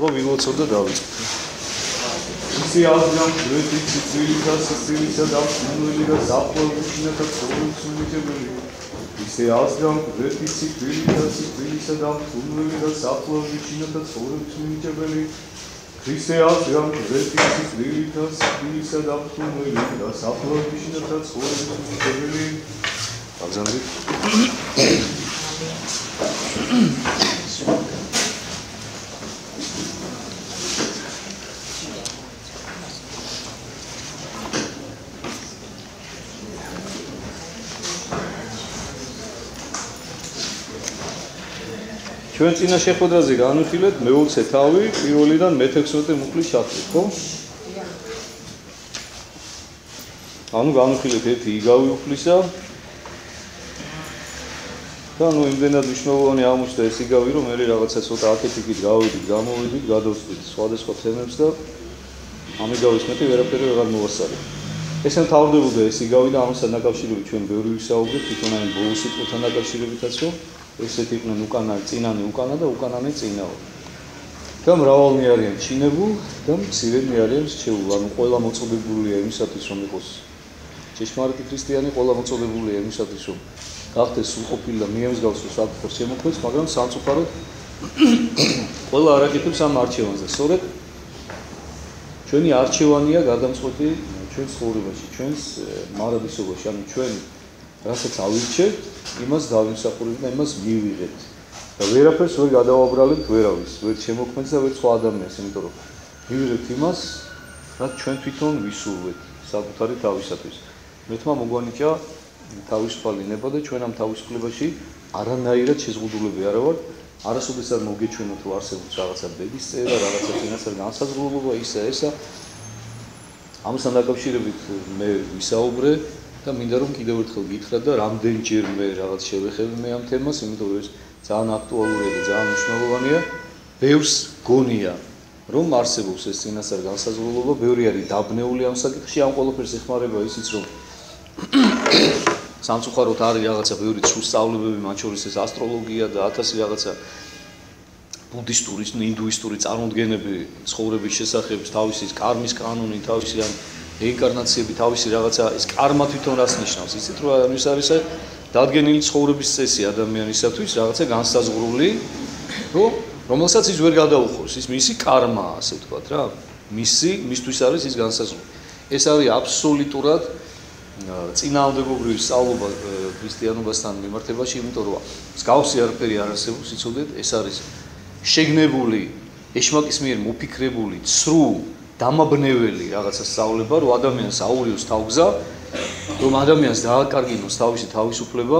აბა ვილოცოთ და დავიწყოთ. ისე აღგან გვერდით ცივი და სიცივისა და უნული და საფლავიშინა და პროდუქციუნიტებელი. ისე აღგან გვერდით ცივი და სიცივისა და უნული და საფლავიშინა და პროდუქციუნიტებელი. ისე აღგან გვერდით ცივი და სიცივისა და უნული და საფლავიშინა და პროდუქციუნიტებელი. აღზანდით. ჩვენ წინა შეხვედრაზე განვიხილეთ მეოცე თავი პირველიდან მე-16 მუხლის ჩათვლით, ხო? ანუ განვიხილეთ ერთი იგავი უფლისა და ნუ იმდენად მნიშვნელოვანი აღმოჩნდა ეს იგავი, რომ მე რაღაცა ცოტა აქეთ-იქით გავიდით, გამოვიდით, გადავწყვიტით სხვადასხვა თემებს და ამ იგავის მეტი ვერაფერი აღარ მოვასწარებ. ესე მთავრდებოდა ეს იგავი და ამასთან დაკავშირებით ჩვენ ბევრი ვისაუბრეთ, თვითონ აი ბოლო სიტყვასთან დაკავშირებითაც, რომ ესეთი იყვნენ უკანანი, წინანი უკანა და უკანანი წინაო. და მრავალნი არიან ჩინებულ და მცირედნი არიან რჩეულ, ანუ ყველა მოწოდებულია იმისათვის, რომ იყოს ჭეშმარიტი ქრისტიანი, ყველა მოწოდებულია იმისათვის, რომ გახდეს სრულყოფილი და მიემსგავსოს საკუთარ შემოქმედს, მაგრამ სამწუხაროდ ყველა არაკეთებს ამ არჩევანზე. სწორედ ჩვენი არჩევანია გადამწყვეტი ჩვენს ცხოვრებაში, ჩვენს მარადისობაში, ანუ ჩვენ რასაც ავირჩევთ, იმას დავიმსახურებთ და იმას მივიღებთ. და ვერაფერს ვერ გადავაბრალებთ ვერავის, ვერ შემოქმედს და ვერ სხვა ადამიანს, იმიტომ რომ მივიღებთ იმას, რაც ჩვენ თვითონ ვისურვებთ საკუთარი თავისათვის. მეთქმა მოგვანიჭა თავისუფალი ნება და ჩვენ ამ თავისუფლებაში არანაირად შეზღუდულები არ ვართ. არასოდეს არ მოგეჩვენოთ, რომ არსებობს რაღაცა ბედის წერა, რაღაცა ფინანსური განსაზღვრულობა, ესა. ამასთან დაკავშირებით მე ვისაუბრე და მინდა რომ კიდევ ერთხელ გითხრათ და რამდენჯერ მე რაღაც შევეხები მე ამ თემას, იმიტომ რომ ეს ძალიან აქტუალურია და ძალიან მნიშვნელოვანია. ბევრს გონია, რომ არსებობს ეს წინასწარ განსაზღვრულობა, ბევრი არის დაბნეული ამ საკითხში, ამ ყველაფერს ეხმარება ისიც, რომ სამწუხაროდ არის რაღაცა ბევრი ცრუ სწავლებები, მათ შორის ეს ასტროლოგია და 1000 რაღაცა ბუდისტური, ინდუისტური წარმოდგენები ცხოვრების შესახებ, თავისი კარმის კანონი, თავისი ან რეინკარნაციები, თავისი რაღაცა ეს კარმა თვითონ რას ნიშნავს? იცით რომ ის არის დადგენილი ცხოვრების წესი ადამიანისათვის, რაღაცა განსაზღვრული, რომელსაც ის ვერ გადაუხურს, ის მისი კარმაა, ასე ვთქვათ რა. მისთვის არის ის განსაზღვრული. ეს არის აბსოლუტურად წინააღმდეგობრივი სწავლობა ქრისტიანობასთან მიმართებაში, იმიტომ რომ მსგავსი არაფერი არ არსებობს, იცოდეთ, ეს არის შეგნებული, ეშმაკის მიერ მოფიქრებული, ცრუ, დამაბნეველი რაღაცა სწავლება, რომ ადამიანს აურიოს თავგზა, რომ ადამიანს დააკარგინოს თავისი თავისუფლება,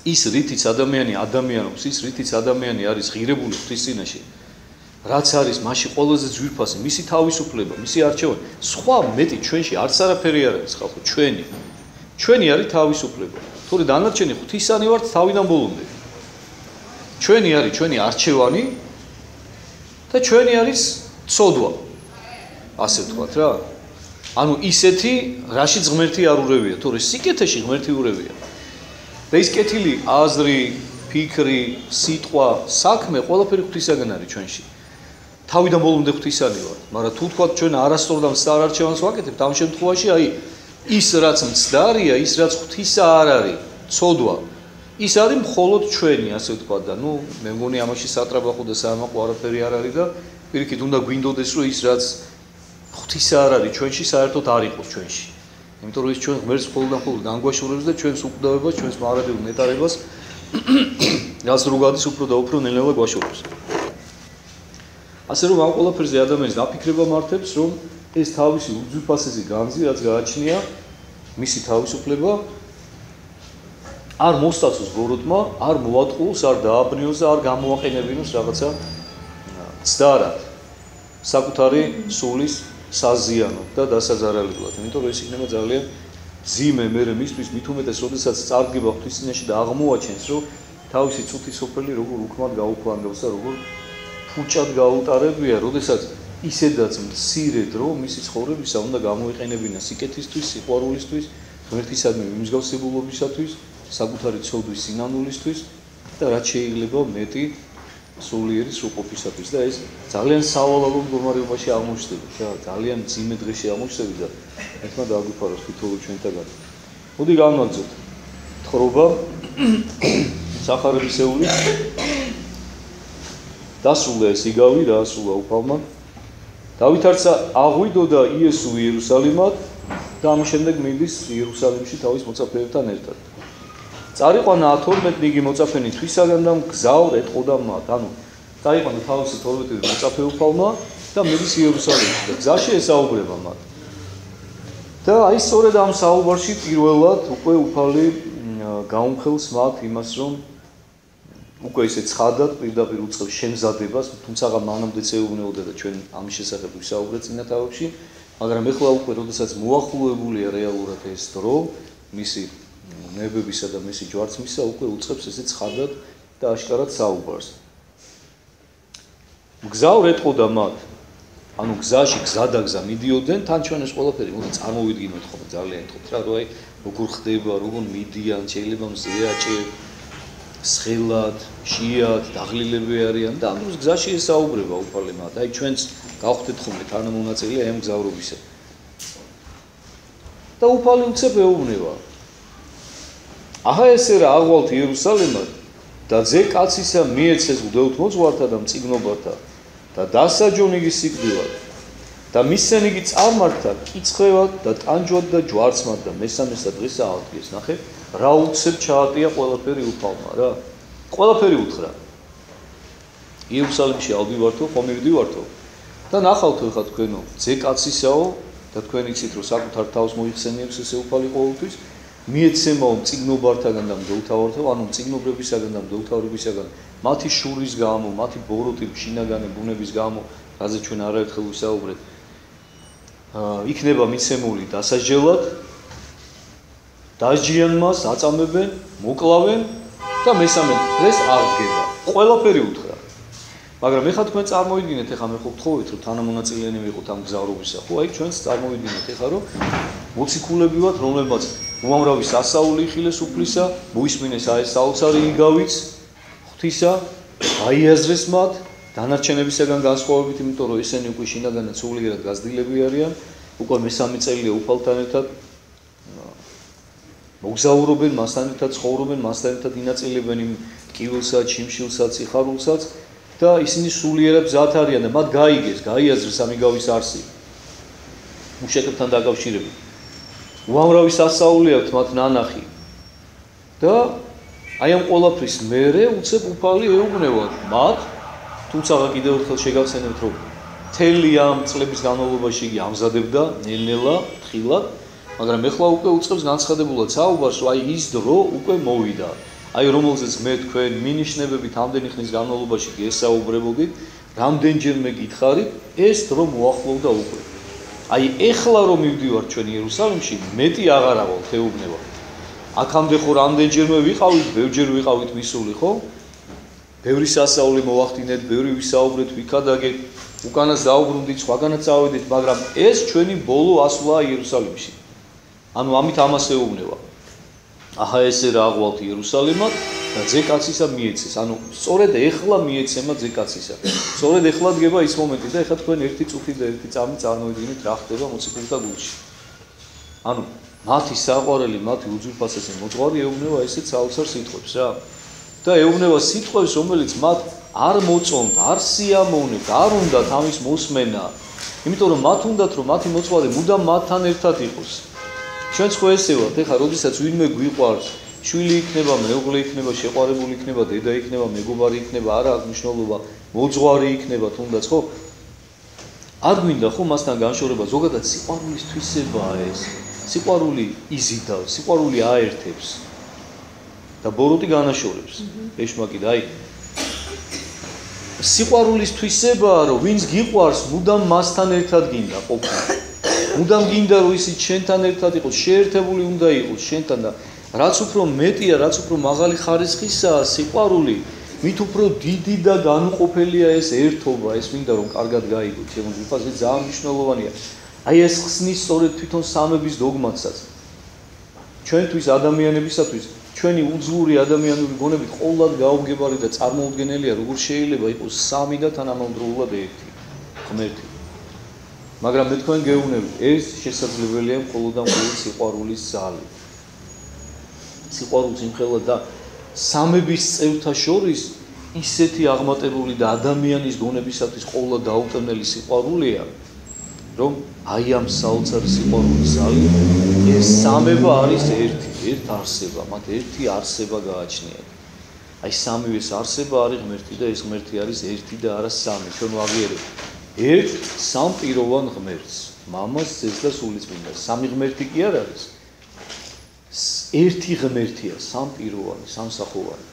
ის რითიც ადამიანი ადამიანობს, ის რითიც ადამიანი არის ღირებული ღვთის წინაშე, რაც არის მასში ყველაზე ძვირფასი, მისი თავისუფლება, მისი არჩევანი. სხვა მეტი ჩვენში არც არაფერი არ არის, ხალხო, ჩვენი არის თავისუფლება. თორე დანარჩენი ღვთისანი ვართ თავიდან ბოლომდე. ჩვენი არის ჩვენი არჩევანი და ჩვენი არის ცოდვა. ასე ვთქვათ რა. ანუ ისეთი, რაშიც ღმერთი არ ურევია, თორე სიკეთეში ღმერთი ურევია. და ის კეთილი აზრი, ფიქრი, სიტყვა, საქმე ყველაფერი ღვთისაგან არის ჩვენში. თავიდან ბოლომდე ღვთისანი ვარ, მაგრამ თუ თქვათ ჩვენ არასწორ და მცდარ არჩევანს ვაკეთებთ, ამ შემთხვევაში აი ის რაც მცდარია, ის რაც ღვთისა არ არის, ცოდვა, ის არის მხოლოდ ჩვენი, ასე ვთქვათ და ნუ მე მგონი ამაში სატრაბახო და საამაყო არაფერი არ არის და პირიქით უნდა გვინდოდეს რომ ის რაც ღვთისა არ არის ჩვენში, საერთოდ არ იყოს ჩვენში. იმიტომ რომ ის ჩვენ ღმერთს მხოლოდ და მხოლოდ განგვაშურებს და ჩვენს უკვდავებას, ჩვენს მარადებულ ნეტარებას რაც რო გადის უფრო და უფრო ნელ-ნელა გვაშორებს. ასე რომ ამ ყველაფერზე ადამიანის დაფიქრება მართებს, რომ ეს თავისი უძვირფასესი განძი, რაც გააჩნია, მისი თავისუფლება არ მოსწაცოს ბოროტმა, არ მოატყუოს, არ დააბნიოს და არ გამოაყენებინოს რაღაცა ცდარად, საკუთარი სულის საზიანოდ და დასაზარალებლად. იმიტომ რომ ეს იქნება ძალიან ძიმე მერე მისთვის, მით უმეტეს, როდესაც წარდგება ღვთის წინაშე და აღმოაჩენს, რომ თავისი წუთი სოფელი როგორ უქმად გაუფლანგავს და როგორ ფუჭად გაუტარებია, როდესაც ისედაც მცირე დრო მისი ცხოვრებისა უნდა გამოიყენებინა სიკეთისთვის, სიყვარულისთვის, ღმერთისადმი მიმსგავსებულობისათვის, საკუთარი ცოდვის სინანულისთვის და რაც შეიძლება მეტი სულიერი სრულყოფისათვის და ეს ძალიან სავალალო მდგომარეობაში აღმოჩნდებით და ძალიან მძიმე დღეში აღმოჩნდებით და ერთმა დაგვიფაროს თითოეული ჩვენთაგან. მოდი გავამაგზავნოთ. თხრობა სახარებისეული დასრულდა ეს იგავი რა ასრულა უფალმა. დავით არცა აღვიდოდა იესო იერუსალიმად და ამის შემდეგ მიდის იერუსალიმში თავის მოწაფეებთან ერთად. წარიყვანა 12 რიგი მოწაფენი თვისაგან და მგზავრ ეტყოდა მათ. ანუ წაიყვანა თავისი 12 მოწაფე უფალმა და მიდის იერუსალიმში და გზაში ესაუბრება მათ. და აი სწორედ ამ საუბარში პირველად უკვე უფალი გაუმხელს მათ იმას, რომ უკვე ისე ცხადად პირდაპირ უწყებს შემზადებას, თუმცა მანამდეც ეუბნებოდა და ჩვენ ამის შესახებ ვისაუბრეთ წინა თავებში, მაგრამ ეხლა უკვე როდესაც მოახლოებულია რეალურად ეს დრო, მისი ნებებისა და მისი ჯვარცმისა, უკვე უწყებს ესე ცხადად და აშკარად საუბარს. მგზავრ ეტყოდა მათ, ანუ გზაში გზადაგზა მიდიოდნენ, თან ჩვენ ეს ყველაფერი უნდა წარმოვიდგინოთ ხოლმე ძალიან ეთქოთ რა, რომ აი როგორ ხდება, როგორ მიდიან, შეიძლება მზეაჭე სხელად, შიად, დაღლილები არიან და ამ დროს გზაში ესაუბრება უფალი მათ. აი ჩვენც გავხდეთ ხოლმე თანამონაწილე ამ გზავრობისა. და უფალი უცებ ეუბნება. აჰა ესე რა აღვალთ იერუსალიმად და ძე კაცისა მიეცეს ღვთაოთ მოძღვართა და მწიგნობართა და დასაჯონ იგი სიკვდილად და მისცენ იგი წარმართა კიცხევად და ტანჯვად და ჯვარცმად და მესამესა დღეს აადგეს. ნახე რა უცებ ჩაატია ყველაფერი უფალმა რა. ყველაფერი უთხრა. იერუსალიმში ავდივართო, ხომ მივდივართო და ნახავთო ეხლა თქვენო, ძე კაცისაო და თქვენ იცით რომ საკუთარ თავს მოიხსენიებს ესე უფალი ყოველთვის, მიეცემაო მწიგნობართაგან და მდელთავართან, ანუ მწიგნობრებისაგან და მდელთავრებისაგან, მათი შურის გამო, მათი ბოროტი შინაგანი ბუნების გამო, რაზე ჩვენ არაერთხელ ვისაუბრეთ, იქნება მიცემული დასაჯელად, დაჯიან მას, აწამებენ, მოკლავენ და მესამე დღეს აღდგება. ყველაფერი უთხრა. მაგრამ ეხლა თქვენ წარმოიდგინეთ, ეხლა მე ხო გთხოვით, რომ თანამონაწილენი ვიყოთ ამ გზავრობისა. ხო, აი ჩვენც წარმოიდგინეთ ეხლა, რომ მოციქულები ვართ, რომლებმაც უამრავი სასაული იხილეს უფლისა, მოისმინეს აი საოცარი იგავიც ღვთისა, აიაზრეს მათ დანარჩენებისაგან განსხვავებით, იმიტომ რომ ესენი უკვე შინაგანად სულიერად გაზრდილები არიან, უკვე მესამე წელია უფალთან ერთად მოგზაურობენ, მასთან ერთად ცხოვრობენ, მასთან ერთად ინაწილებენ იმ ტკივილსაც, შიმშილსაც, სიხარულსაც და ისინი სულიერად მზად არიან და მათ გაიაზრეს ამ იგავის არსი. მუშაკებთან დაკავშირებით. უამრავი სასაული აქვთ მათ ნანახი. და აი ამ ყველაფრის მერე უცებ უფალი ეუბნება მათ, თუმცა კიდევ ერთხელ შეგახსენებთ, რომ მთელი ამ წლების განმავლობაში იგი ამზადებდა ნელ-ნელა, თხილად, მაგრამ ეხლა უკვე უწყებს განცხადებულად საუბარს, რომ აი ის დრო უკვე მოვიდა. აი რომელზეც მე თქვენ მინიშნებებით ამდენი ხნის განმავლობაში გესაუბრებოდით, რამდენჯერმე გითხარით, ეს დრო მოახლოვდა უკვე. აი ეხლა რომ მივდივართ ჩვენ იერუსალიმში, მეტი აღარ ავალთ ეუბნება. აქამდე ხო რამდენჯერმე ვიყავით, ბევრჯერ ვიყავით მისული, ხო? ბევრი სასაული მოვახდინეთ, ბევრი ვისაუბრეთ, ვიქადაგეთ, უკანაც დაუბრუნდით, სხვაგანაც წავედით, მაგრამ ეს ჩვენი ბოლო ასვლაა იერუსალიმში. ანუ ამით ამას ეუბნება. აჰა ესე რა აღვალთ იერუსალიმად და ძე კაცისა მიეცეს. ანუ სწორედ ეხლა მიეცემა ძე კაცისა. სწორედ ეხლა დგება ის მომენტი და ეხლა თქვენ ერთი წუთი და ერთი წამი წარმოიდგინეთ რა ხდება მოციქულთა გულში. ანუ მათი საყვარელი, მათი უძვირფასესი მოძღვარი ეუბნება ესეთ საოცარ სიტყვებს რა. და ეუბნება სიტყვებს, რომელიც მათ არ მოწონთ, არ სიამოვნებთ, არ უნდათ ამის მოსმენა. იმიტომ რომ მათ უნდათ რომ მათი მოძღვარი მუდამ მათთან ერთად იყოს. ჩვენც ხო ესე ვართ, ეხლა როდესაც ვინმე გვიყვარს, შვილი იქნება, მეუღლე იქნება, შეყვარებული იქნება, დედა იქნება, მეგობარი იქნება, არა აქვს მნიშვნელობა, მოძღვარი იქნება თუნდაც, ხო? არ გვინდა ხო მასთან განშორება, ზოგადად სიყვარულის თვისებაა ეს. სიყვარული იზიდავს, სიყვარული აერთებს და ბოროტი განაშორებს. ეშმაკი და აი სიყვარულის თვისებაა, რომ ვინც გიყვარს, მუდამ მასთან ერთად გინდა ყოფნა. მუდამ გინდა რომ ისიც შენთან ერთად იყოს, შეერთებული უნდა იყოს შენთან და რაც უფრო მეტია, რაც უფრო მაღალი ხარისხისაა სიყვარული, მით უფრო დიდი და განუყოფელია ეს ერთობა, ეს მინდა რომ კარგად გაიგოთ, შემოგვიყვას, ეს ძალიან მნიშვნელოვანია. აი ეს ხსნის სწორედ თვითონ სამების დოგმატსაც. ჩვენთვის ადამიანებისათვის ჩვენი უძლური ადამიანური გონებით ყოველად გაუგებარი და წარმოუდგენელია, როგორ შეიძლება იყოს სამი და თანამამდროულად ერთი, ღმერთი. მაგრამ მე თქვენ გეუბნებით, ეს შესაძლებელია მხოლოდ და მხოლოდ სიყვარულის ძალით. სიყვარულს იმხელა და სამების წევრთა შორის ისეთი აღმატებული და ადამიანის გონებისათვის ყოველად დაუტანელი სიყვარულია, რომ აი ამ საოცარი სიყვარულის ძალით ეს სამება არის ერთ არსება, მათ ერთი არსება გააჩნიათ. აი სამივეს არსება არის ღმერთი და ეს ღმერთი არის ერთი და არა სამი. ჩვენ ვაღიარებთ ერთ სამპიროვან ღმერთს, მამას, ძეს და სულიწმინდას. სამი ღმერთი კი არ არის. ერთი ღმერთია, სამპიროვანი, სამსახოვანი.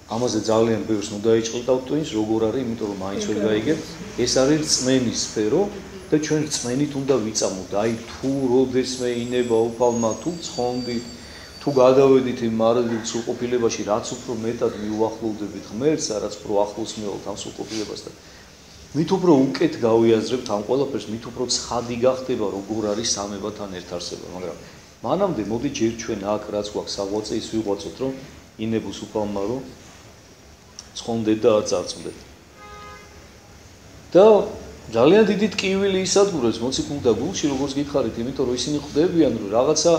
ამაზე ძალიან ბევრს უნდა იჭყიდავთ twins, როგორ არის, იმიტომ რომ მაინც ვერ გაიგებთ, ეს არის რწმენის სფერო და ჩვენ რწმენით უნდა ვიწამოთ. აი თუ როდესმე ინება უფალმა თუ ცხონდით, თუ გადავედით იმ მარადულ სრულყოფილებაში, რაც უფრო მეტად მიუახლოვდებით ღმერთს, რაც უფრო ახლოს მევალთ ამ სრულყოფილებასთან. მით უფრო უკეთ გავიაზრებთ ამ ყველაფერს, მით უფრო ცხადი გახდება, როგორ არის სამებათან ერთ არსება, მაგრამ მანამდე მოდი ჯერ ჩვენ აქ რაც გვაქვს საღვაწე ის ვიღვაწოთ, რომ ინებოს უფალმა რომ ცხონდეთ და არ წარწმდეთ. და ძალიან დიდი ტკივილი ისადგურებს მოციქულთა გულში, როგორც გითხარით, იმიტომ რომ ისინი ხვდებიან, რომ რაღაცა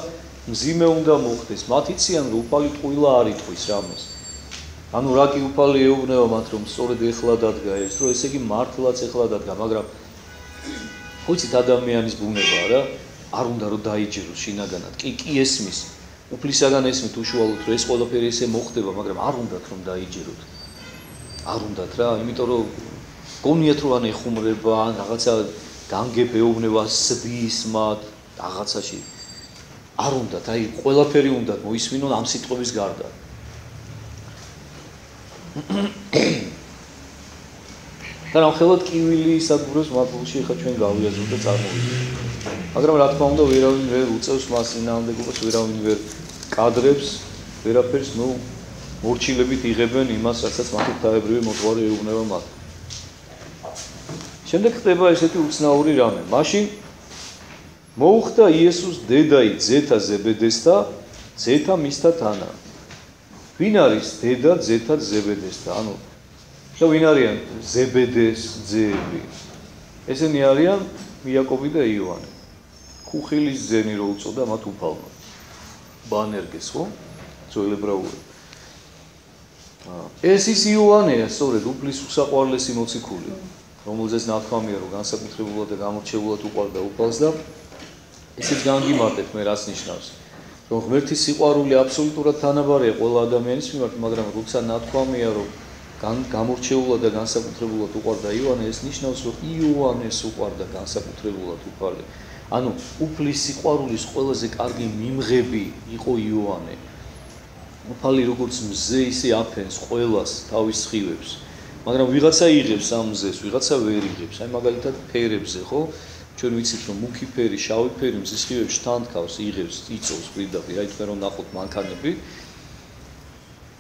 მძიმე უნდა მოხდეს. მათ იციან, რომ უფალი ტყუილა არ იტყვის რამეს. ანუ რა კი უფალი ეუბნება მათ, რომ სწორედ ეხლა დადგა ეს, რომ ესე იგი მართლაც ეხლა დადგა, მაგრამ ხოიცით ადამიანის ბუნება რა, არ უნდა რომ დაიჯეროს შინაგანად. კი ესმის, უფლისაგან ესმით უშუალოდ, რომ ეს ყველაფერი ესე მოხდება, მაგრამ არ უნდათ რომ დაიჯეროთ. არ უნდათ რა, იმიტომ რომ გონიათ რომ ან ეხუმრება, ან რაღაცა განგებეუბნება სდის მათ რაღაცაში. არ უნდათ, აი ყველაფერი უნდათ მოისმინონ ამ სიტყვების გარდა. და ნახელად ტკივილი ისადგურებს მათულში, ხა ჩვენ გავიაზროთ და წარმოვიდგინოთ. მაგრამ რა თქმა უნდა, ვერავინ ვერ უწევს მას წინააღმდეგობას, ვერავინ ვერ კადრებს, ვერაფერს, ნუ მორჩილებით იღებენ იმას, რასაც მათი ღვთაებრივი მოძღვარი ეუბნება მათ. შემდეგ ხდება ესეთი უცნაური რამე. მაშინ მოუხდა იესოს დედაი ძეთა ზებედესთა, ძეთა მისთა თანა. ვინ არის დედა ძეთა ზებედესთა? ანუ და ვინ არიან ზებედეს ძეები? ესენი არიან იაკობი და იოანე. ხუხილის ძენი რო უწოდა მათ უფალმა. ბანერგეს, ხო? ძველებრაული. ეს ის იოანეა, სწორედ უფლის უსაყვარლესი მოციქული, რომელზეც ნათქვამია, რომ განსაკუთრებულად და გამორჩეულად უყვარდა უფალს და ესეც განგიმარტეთ მე რაც ნიშნავს. რომ ღმერთის სიყვარული აბსოლუტურად თანაბარია ყველა ადამიანის მიმართ, მაგრამ როცა ნათქვამია, რომ გამორჩეულად და განსაკუთრებულად უყვარდა იოანე, ეს ნიშნავს, რომ იოანეს უყვარდა განსაკუთრებულად უფალი. ანუ უფლის სიყვარულის ყველაზე კარგი მიმღები იყო იოანე. უფალი როგორც მზე ისე აფენს ყველას თავის სხივებს, მაგრამ ვიღაცა იღებს ამ მზეს, ვიღაცა ვერ იღებს. აი მაგალითად ფერებზე, ხო? ჩვენ ვიცით, რომ მუქი ფერი, შავი ფერი მზის სხივებში თანთქავს, იღებს, იწოვს პირდაპირ. აი თქვენ რომ ნახოთ მანქანები,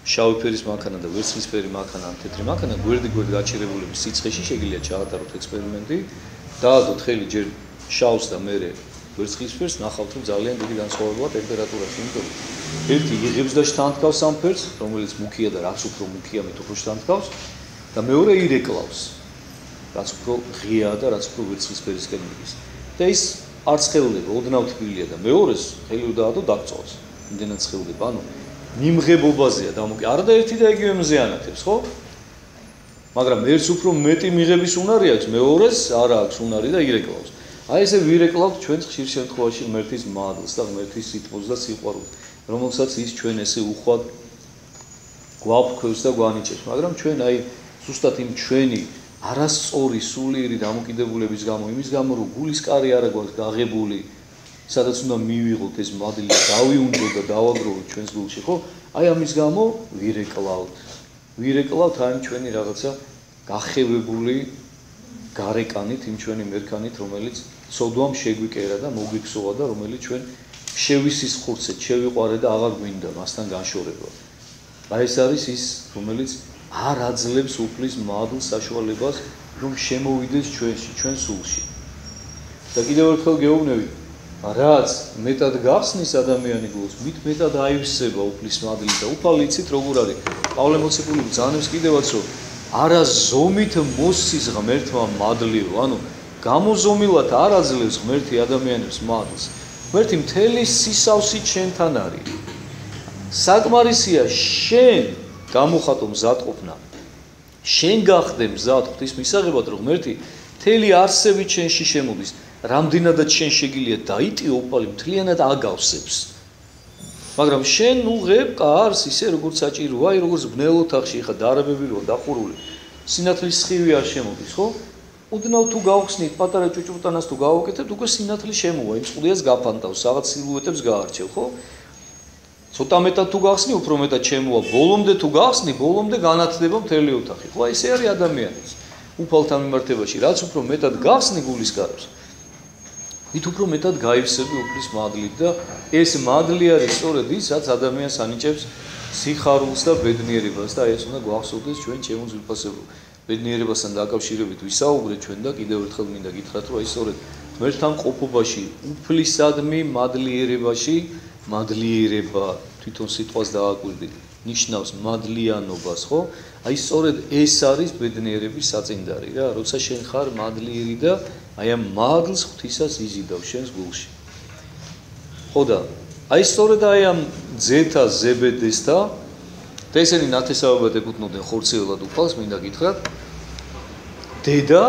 შავი ფერის მანქანა და ვერცხლისფერი მანქანა, ან თეთრი მანქანა, გვერდ-გვერდ გაჩერებულების სიცხეში შეგიძლიათ ჩაატაროთ ექსპერიმენტი, დაადოთ ხელი ჯერ შავს და მერე ვერცხლისფერს, ნახავთ რომ ძალიან დიდი განსხვავებაა ტემპერატურაში, იმიტომ რომ ერთი იღებს და შთანთქავს ამ ფერს, რომელიც მუქია და რაც უფრო მუქია, მით უფრო შთანთქავს და მეორე ირეკლავს, რაც უფრო ღიაა და რაც უფრო ვერცხლისფერისკენ მიდის. და ის არ ცხელდება, ოდნავ თბილია და მეორეს ხელი დაადო დაგწოვს. იმდენად ცხელდება, ანუ მიმღებობაზეა დამოკი. არაერთი და იგივე მზე ანათებს, ხო? მაგრამ ერთს უფრო მეტი მიღების უნარი აქვს, მეორეს არ აქვს უნარი და ირეკლავს. აი ესე ვირეკლავთ ჩვენს ხშირ შემთხვევაში ღმერთის მადლს და ღმერთის სიტყვას და სიყვარულს, რომელსაც ის ჩვენ ესე უხვად გვაფრქვევს და გვანიჭებს, მაგრამ ჩვენ აი ზუსტად იმ ჩვენი არასწორი სულიერი დამოკიდებულების გამო, იმის გამო რომ გულის კარი არ აქვს გაღებული, სადაც უნდა მივიღოთ ეს მადლი და დავიუნჯოთ და დავაგროვოთ ჩვენს გულში, ხო? აი ამის გამო ვირეკლავთ აი ჩვენი რაღაცა გახევებული გარეკანით, იმ ჩვენი მერქანით, რომელიც სოდვამ შეგვიკერა და მოგვიქსოვა და რომელიც ჩვენ შევისის ხურცეთ, შევიყვარე და აღარ გვინდა მასთან განშორება. აი ეს არის ის, რომელიც არ აძლევს უფლის მადლ საშუალებას, რომ შემოვიდეს ჩვენში, ჩვენ სულში. და კიდევ ერთხელ გეუბნებით, რაც მეტად გახსნის ადამიანი გულს, მით მეტად აივსება უფლის მადლი და უფალი იცით როგორ არის. პავლე მოციქული ბრძანებს კიდევაც რომ არა ზომით მოსცის ღმერთმა მადლიო, ანუ გამოზომილად არ აძლევს ღმერთი ადამიანებს მადლს. ღმერთი მთელი სისავსით შენთან არის. საკმარისია შენ გამოხატო მზადყოფნა. შენ გახდე მზად ღვთის მისაღებად, რომ ღმერთი მთელი არსებით შენში შემოდის. რამდენადაც შენ შეგიძლია დაიტიო უფალი მთლიანად აგავსებს. მაგრამ შენ უღებ კარს ისე როგორც საჭიროა, აი როგორც ბნელ ოთახში ხა დარაბები როა დახურული. სინათლის სხივი არ შემოდის, ხო? უდნავ თუ გავხსნით პატარა ჭუჭუტანას თუ გავაკეთებთ, უკვე სინათლე შემოვა, იმ წყვილას გაფანტავს, რაღაც სილუეტებს გაარჩევ, ხო? ცოტა მეტად თუ გახსნი, უფრო მეტად შემოვა. ბოლომდე თუ გახსნი, ბოლომდე განათდება მთელი ოთახი. ხო, აი ესე არის ადამიანიც. უფალთან მიმართებაში, რაც უფრო მეტად გახსნი გულის გარს, მით უფრო მეტად გაივსები უფლის მადლით და ეს მადლი არის სწორედ ის, რაც ადამიანს ანიჭებს სიხარულს და ბედნიერებას და ეს უნდა გვახსოვდეს ჩვენ ჩემო ძვირფასებო. ბედნიერებასთან დაკავშირებით ვისაუბრეთ ჩვენ და კიდევ ერთხელ მინდა გითხრათ, რომ აი სწორედ ღმერთთან ყოფობაში, უფლისადმი მადლიერებაში, მადლიერება თვითონ სიტყვას დააკვირდით, ნიშნავს მადლიანობას, ხო? აი სწორედ ეს არის ბედნიერების საწინდარი რა, როცა შენ ხარ მადლიერი და აი ამ მადლს ღვთისას იზიდავ შენს გულში. ხო და აი სწორედ აი ამ ძეთა ზებედესთა და ესენი ნათესავებად ეკუთვნოდნენ ხორციელად უფალს, მინდა გითხრათ, დედა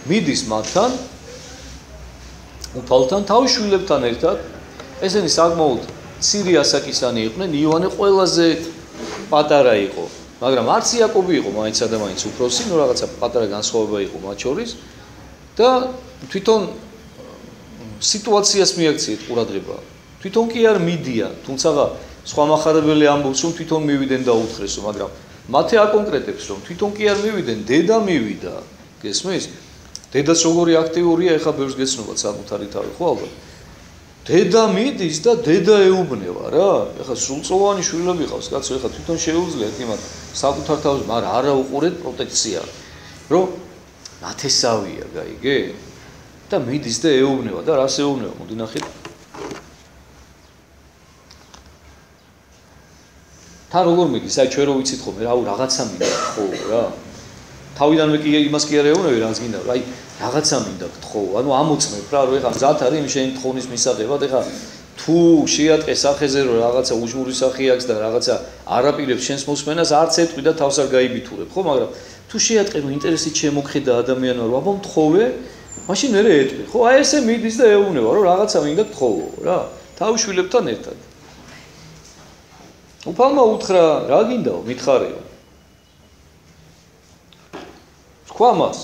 მიდის მათთან უფალთან თავის შვილებთან ერთად. ესენი საკმაოდ მცირე ასაკისანი იყვნენ, იოანე ყველაზე პატარა იყო, მაგრამ არც იაკობი იყო მაინც და მაინც უფროსი, ნუ რაღაცა პატარა განსხვავება იყო მათ შორის და თვითონ სიტუაციას მიაქციეთ ყურადღება. თვითონ კი არ მიდია, თუმცა სხვა מחარებელი ამბობს, რომ თვითონ მივიდნენ და უთხრესო, მაგრამ მათე აკონკრეტებს, რომ თვითონ კი არ მივიდნენ, დედა მივიდა. გესმის? დედაც როგორი აქტიურია, ეხა ბევრს გეცნობათ საკუთარი თავი, ხო ალბათ? დედა მიდის და დედა ეუბნება რა. ეხა სრულწლოვანი შვილები ყავს, კაცო, ეხა თვითონ შეუძლიათ იმათ საკუთარ თავს, მაგრამ არა უყურეთ პროტექცია. რომ ნათესავია, გაიგე? და მიდის და ეუბნება და რას ეუბნება? მოდი ნახეთ. თან როგორ მიდის? აი ჩვენ რო ვიცით ხოლმე, რა რაღაცა მინდა, ხო რა. თავიდანვე კი იმას კი არ ეუბნები, რაც გინდა, აი რაღაცა მინდა გთხოვ, ანუ ამოწმებ რა, რომ ეხა მზად არის იმ შენი თხოვნის მისაღებად, ეხა თუ შეატყე სახეზე რომ რაღაცა უჯმური სახე აქვს და რაღაცა არაპირებს შენს მოსმენას, არც ეტყვი და თავს არ გაიბითურებ, ხო, მაგრამ თუ შეატყე რომ ინტერესით შემოგხედა ადამიანმა, რომ აბა მთხოვე, მაშინ მერე ეტყვი, ხო, აი ესე მიდის და ეუბნება, რომ რაღაცა მინდა გთხოვო რა, თავის შვილებთან ერთად. უფალმა უთხრა, რა გინდაო, მითხარეო. თქვა მას,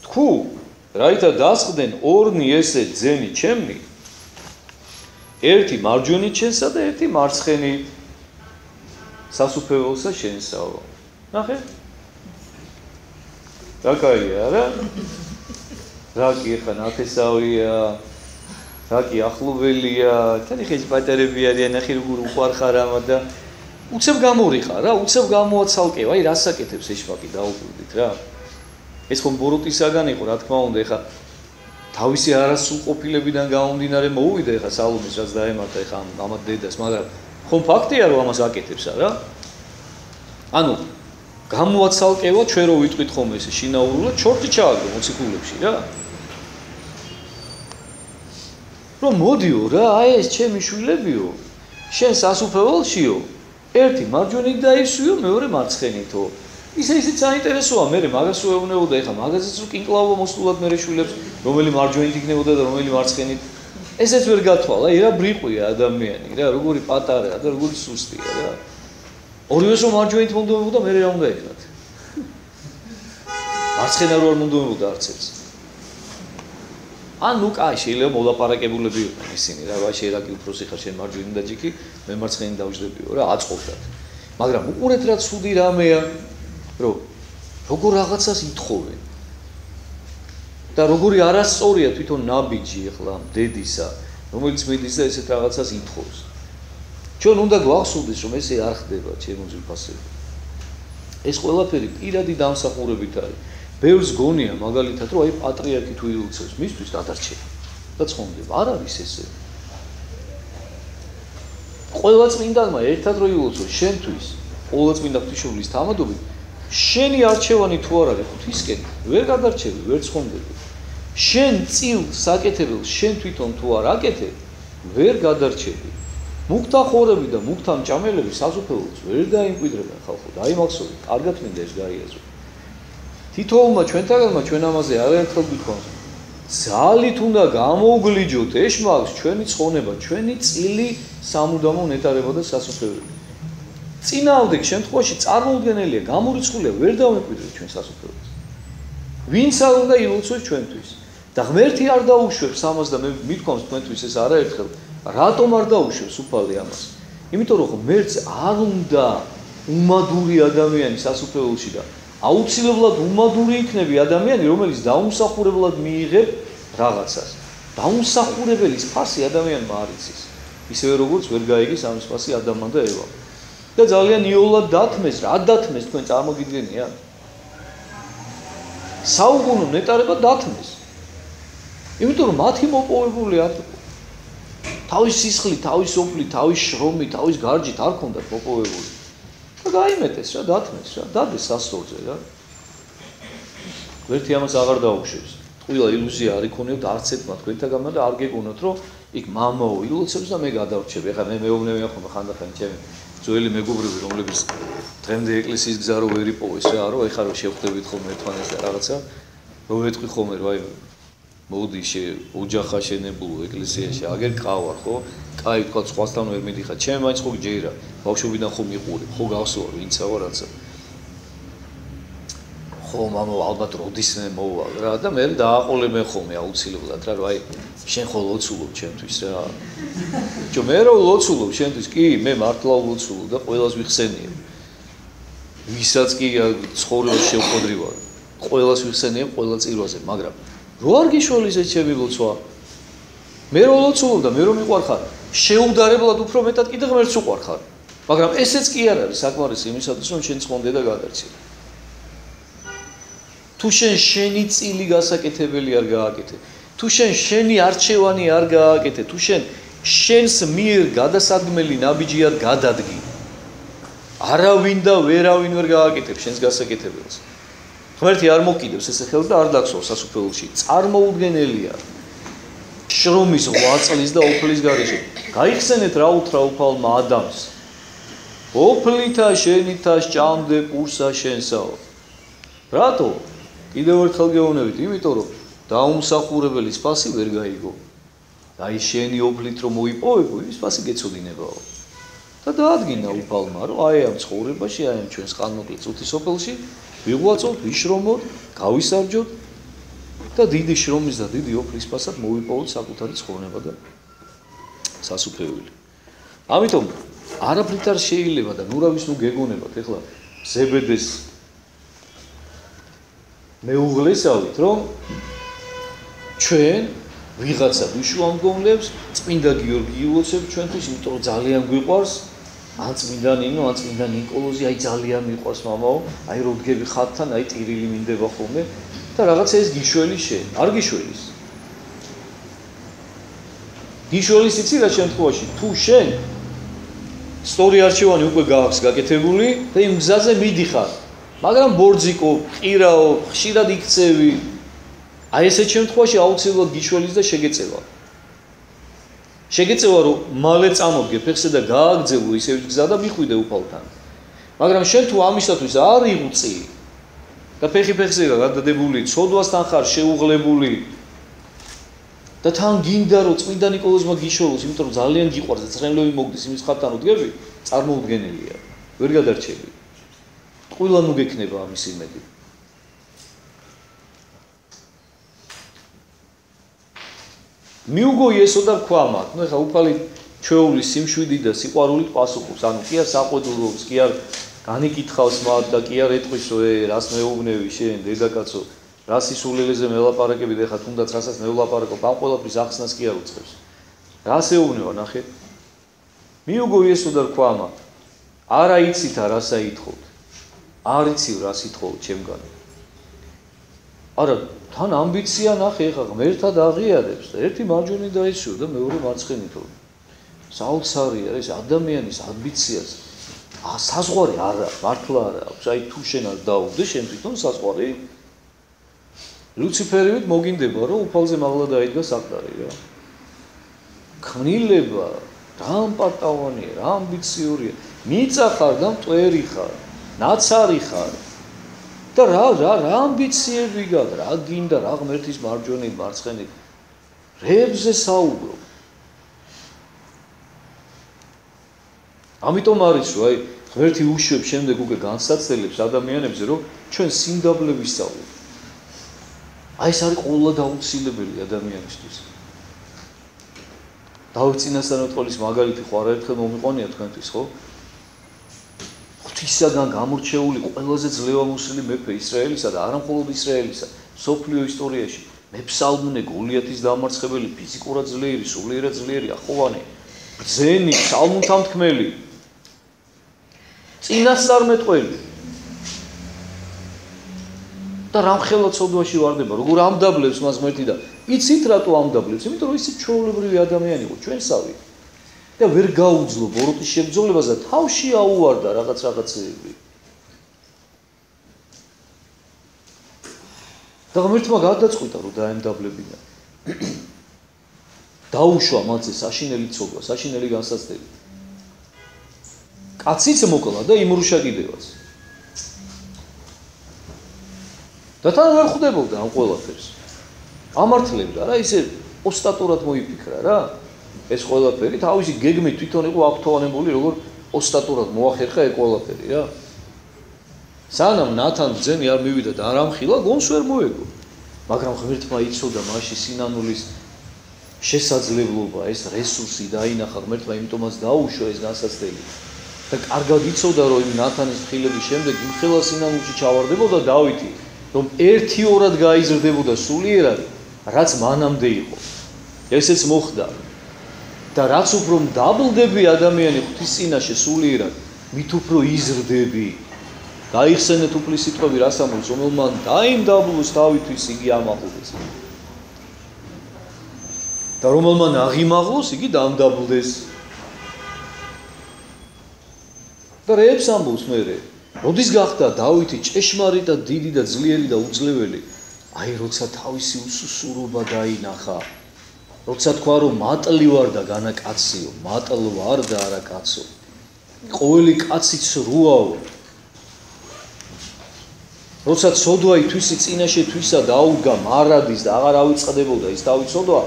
თქვუ, რაითა დასხდნენ ორნი ესე ძენი ჩემნი, ერთი მარჯვენით შენსა და ერთი მარცხენით სასუფეველსა შენსაო. ნახე? რა კაია, რა? რა კი ხა ნათესავია, რა კი ახლობელია, თან ხე პატარები არიან, ნახე როგორ უყარხარ ამა და უცებ გამორიყა რა, უცებ გამოაცალკევა, აი რას აკეთებს ეშმაკი დაუკვირდით რა. ეს ხომ ბოროტისაგან იყო, რა თქმა უნდა, ეხა თავისი არასრულყოფილებიდან გამომდინარე მოუვიდა ეხა სალომეს რაც დაემართა ეხა ამათ დედას, მაგრამ ხომ ფაქტია რომ ამას აკეთებს არა? ანუ გამოაცალკევა ჩვენ რო ვიტყვით ხომ ესე შინაურულად ჩორტი ჩააგდო მოციქულებში რა. რომ მოდიო რა, აი ეს ჩემი შვილებიო, შენ სასუფეველშიო, ერთი მარჯვენით დაისვიო, მეორე მარცხენითო. ისეც საინტერესოა, მე მაგას უეუბნებოდა, ეხლა მაგაზეც რო კინკლავო მოსულად მე შვილებს, რომელი მარჯვენით იქნებოდა და რომელი მარცხენით. ესეც ვერ გათვალა, აი რა ბრიყვია ადამიანი, რა როგორი პატარაა და როგორი სუსტია რა. ორივეს რომ მარჯვენით მომდომებოდა, მე რა უნდა ეკრათ. მარცხენა რო არ მომდომებოდა არც ეს. ანუ კაი, შეიძლება მოლაპარაკებულები იყვნენ ისინი, რა ვაშე რა კი უფროსი ხარ შენ მარჯვენით დაჯიქი, მე მარცხენით დავждებიო რა, აწყობდათ. მაგრამ უყურეთ რა ცუდი რამეა. რომ როგორ რაღაცას ითხოვენ და როგორი არასწორია თვითონ ნაბიჯი ახლა დედისა, რომელიც მიდის და ესეთ რაღაცას ითხოვს. ჩვენ უნდა გვახსოვდეს, რომ ესე არ ხდება, ჩემო ძვირფასებო. ეს ყველაფერი პირადი დამსახურებით არის. ბევრს გონია მაგალითად, რომ აი პატრიარქი თუ ილოცავს, მისთვის დადარჩება. და ცხონდება. არ არის ესე. ყველა წმინდანმა ერთად რო ილოცოს შენთვის, ყველა წმინდა ღვთისმშობლის თამადობით, შენი არჩევანი თუ არ არის ღვთისკენ, ვერ გადარჩები, ვერ ცხონდები. შენ წილ საკეთებელს შენ თვითონ თუ არ აკეთებ, ვერ გადარჩები. მუქთა ხორები და მუქთა მჭამელები სასუფეველს ვერ დაიმკვიდრებენ ხალხო, დაიმახსოვრეთ, კარგად მინდა ეს გაიაზრო. თითოეულმა ჩვენთაგანმა ჩვენ ამაზე არაერთხელ გითხოვს. ძალით უნდა გამოუგლიჯოთ ეშმაკს ჩვენი ცხონება, ჩვენი წილი სამუდამო ნეტარება და სასופველი. წინააღმდეგ შემთხვევაში წარმოუდგენელია, გამორიცხულია, ვერ დავემკვიდრეთ ჩვენ სასופველს. ვინც არ უნდა ილოცოს ჩვენთვის და ღმერთი არ დაუშვებს ამას და მე მithქვამს თქვენთვის ეს არაერთხელ, რატომ არ დაუშვებს უფალი ამას? იმიტომ რომ ღმერთს არ უნდა უმადური ადამიანი სასופველში და აუცილებლად უმადური იქნები ადამიანი, რომელიც დაუმსახურებლად მიიღებ რაღაცას. დაუმსახურებელის ფასი ადამიანმა არ იცის. ისევე როგორც ვერ გაიგეს ამის ფასი ადამმა და ევა. და ძალიან იოლად დათმეს, რა დათმეს თქვენ წარმოგიდგენია? საუკუნო ნეტარება დათმეს. იმიტომ რომ მათი მოპოვებული არ იყო. თავის სისხლით, თავის ოფლით, თავის შრომით, თავის გარჯით არ ქონდათ მოპოვებული. და გაიმეტეს რა, დათმეს რა, დადეს სასწორზე რა. ღმერთი ამას აღარ დაუშვებს. ყველა ილუზია არ იქონიოთ არც ერთმა თქვენთაგანმა და არ გეგონოთ რომ იქ მამაო ილოცებს და მე გადავრჩები. ახლა მე მეუბნები ახლა ხანდახან ჩემი ძველი მეგობრები, რომლებიც დღემდე ეკლესიის გზა რო ვერ იპოვეს რა, რომ ეხლა რო შევხვდებით ხოლმე ერთმანეთს და რაღაცა, რო ვეთქვი ხოლმე რა, მოდი ოჯახა შენებულო ეკლესიაში, აგერ ყავარ, ხო? კაი, თქვა სხვასთან ვერ მიდიხარ. ჩემ მაინც ხო გჯერა. ბავშვობიდან ხო მიყურებ, ხო გავსვარ, ვინცა ვარ რაცა. ხო, მამა ალბათ როდის მე მოვალ რა და მე დააყოლებენ ხოლმე აუცილებლად რა, აი შენ ხო ლოცულობ ჩემთვის რა. ჯო მე რო ლოცულობ შენთვის, კი, მე მართლა ლოცულობ და ყველას ვიხსენიებ. ვისაც კი ცხოვრება შევყოდრივარ. ყველას ვიხსენიებ ყველა წირვაზე, მაგრამ რო არ გიშველის ეს ჩემი ლოცვა. მე რო ლოცულობ და მე რო მიყვარხარ, შეუდარებლად უფრო მეტად კიდე ღმერთს უყვარხარ. მაგრამ ესეც კი არ არის საკმარისი იმისათვის, რომ შენ ცხონდე და გადარჩე. თუ შენ შენი წილი გასაკეთებელი არ გააკეთე, თუ შენ შენი არჩევანი არ გააკეთე, თუ შენ შენს მიერ გადასადგმელი ნაბიჯი არ გადადგი, არავინ და ვერავინ ვერ გააკეთებს შენს გასაკეთებელს. ღმერთი არ მოკიდებს ესე ხელს და არ დაგსვავს სასופველში. წარმოუდგენელია. შრომის 8 წლის და უფლის გარეშე. გაიხსენეთ რა უთრა უფალმა ადამს. ოფლითა შენითა სჭამდე პურსა შენსაო. რატო? კიდევ ერთხელ გეუბნებით, იმიტომ რომ დაუმსახურებელის ფასი ვერ გაიგო. აი შენი ოფლით რომ მოიპოვებო, ის ფასი გეცოდინებაო. და დაადგინა უფალმა, რომ აი ამ ცხოვრებაში, აი ამ ჩვენს ყანმოკლე წუთის სოფელში ვიღვაწოთ, ვიშრომოთ, გავისარჯოთ და დიდი შრომის და დიდი ოფლის ფასად მოვიპოვოთ საკუთარი ცხოვრება და სასופველი. ამიტომ არაფრით არ შეიძლება და ნურავის ნუ გეგონებათ, ეხლა ზებედეს მეუღლესავით, რომ ჩვენ ვიღაცა ვიშუამგონლებს, წმინდა გიორგი ილოცებს ჩვენთვის, იმიტომ რომ ძალიან გვიყვარს, ან წმინდა ნინო, ან წმინდა ნიკოლოზი, აი ძალიან მიყვარს მამაო, აი რო დგები ხატთან, აი ტირილი მინდება ხოლმე და რაღაცა ეს გიშველის შენ, არ გიშველის. გიშველის იცი რა შემთხვევაში, თუ შენ სწორი არჩევანი უკვე გააქვს გაკეთებული და იმ გზაზე მიდიხარ. მაგრამ ბორძიკო, ყირაო, ხშირად იქცევი. აი ესეთ შემთხვევაში აუცილებლად გიშველის და შეგეწევა. შეგეწევა რომ მალე წამოდგე ფეხზე და გააგრძელო ისევ გზა და მიხვიდე უფალთან. მაგრამ შენ თუ ამისათვის არ იღუწი და ფეხი-ფეხზე გადადებული, ცოდვასთან ხარ შეუღლებული და თან გინდა რომ წმინდა ნიკოლოზმა გიშველოს, იმიტომ რომ ძალიან გიყვარს და ცხენლები მოგდის იმის ხატთან ოდგები, წარმოუდგენელია. ვერ გადარჩები. ყველა ნუ გექნება ამის იმედი. მიუგო იესო და თქვა მათ, ნუ ეხლა უფალი ჩვეულის სიმშვიდით და სიყვარულით პასუხობს, ანუ კი არ საყვედურობს, კი არ განიკითხავს მათ და კი არ ეტყვის რომ რას მეუბნევი შენ დედაკაცო, რას ისულელეზე მელაპარაკები და ეხლა თუნდაც რასაც მევლაპარაკობ, ამ ყველაფრის ახსნას კი არ უწყებს. რას ეუბნება ნახე? მიუგო იესო და თქვა მათ, არა იცით რასა ითხოვთ. არ იცი რას ითხოვთ ჩემგან. არა თან ამბიცია ნახე ხა ღმერთად აღიარებს და ერთი მარჯვენით დაისვიო და მეორე მარცხენით საოცარია ეს ადამიანის ამბიციას საზღვარი არა მართლა არა აქვს აი თუ შენ არ დაუვდე შენ თვითონ საზღვარი ლუციფერივით მოგინდება რომ უფალზე მაღლა დაიდგა საკრარი რა ქმნილება რა ამპარტავანია რა ამბიციურია მიწა ხარ და მტვერი ხარ ნაცარი ხარ და რა ამბიციები გაქვს რა გინდა რა ღმერთის მარჯვენით მარცხენით რებზე საუბრობ ამიტომ არის რომ აი ღმერთი უშვებს შემდეგ უკვე განსაცდელებს ადამიანებზე რომ ჩვენ სიმდაბლე ვისწავლოთ აი ეს არის ყველა დაუცილებელი ადამიანისთვის დავით წინასწარმეტყველის მაგალითი ხო არაერთხელ მომიყვანია თქვენთვის ხო ღვთისაგან გამორჩეული ყველაზე ძლევამოსილი მეფე ისრაელისა და არა მხოლოდ ისრაელისა სოფლიო ისტორიაში მეფსალმუნე გოლიათის დამარცხებელი ფიზიკურად ძლიერი სულიერად ძლიერი ახოვანი ბრძენი სალმუნთან თქმელი წინასწარმეტყველი და რამხელა ცოდვაში ვარდება როგორ ამდაბლებს მას ღმერთი და იცით რატო ამდაბლებს იმიტომ რომ ისიც ჩვეულებრივი ადამიანი იყო ჩვენსავი და ვერ გაუძლო ბოროტის შებრძოლებას და თავში აუვარდა რაღაცეები და ღმერთმა გადაწყვიტა რომ დაემდაბლებინა დაუშვა მათზე საშინელი ცოდვა საშინელი განსაცდელი კაციც მოკლა და იმრუშა კიდევაც და თან ვერ ხვდებოდა ამ ყველაფერს ამართლებდა რა ისე ოსტატურად მოიფიქრა რა ეს ყველაფერი თავისი გეგმით თვითონ იყო აქტუალებული როგორ ოსტატურად მოახერხა ეს ყველაფერი რა სანამ ნათან ბრძენი არ მივიდა და არ ამხილა გონს ვერ მოეგო მაგრამ ღმერთმა იცოდა მაშინ სინანულის შესაძლებლობა ეს რესურსი დაინახა ღმერთმა იმიტომაც დაუშვა ეს განსაცდელი და კარგად იცოდა რომ იმ ნათანის ხილების შემდეგ იმ ხელა სინანულში ჩავარდებოდა დავითი რომ ერთი-ორად გაიზრდებოდა სულიერად რაც მანამდე იყო ესეც მოხდა და რაც უფრო დაბლდები ადამიანი ღვთის წინაშე სულიერად მით უფრო იზრდები გაიხსენეთ უფლის სიტყვები რას ამბობს რომელმა დაიმდაბლოს დავითის იგი ამაღლდეს და რომელმა აღიმაღლოს იგი დამდაბლდეს და რეებს ამბობს მერე როდის გახდა დავითი ჭეშმარიტად დიდი და ძლიერი და უძლეველი აი როცა თავისი უსუსურობა დაინახა როცა თქვა რომ მატლი ვარ და განაკაციო მატლ ვარ და არა კაცო ყოველი კაციც რუაო როცა ცოდვა ითვისი წინაშე თვისა დაუდგა მარადის და აღარ ავიწყდებოდა ის თავის ცოდვა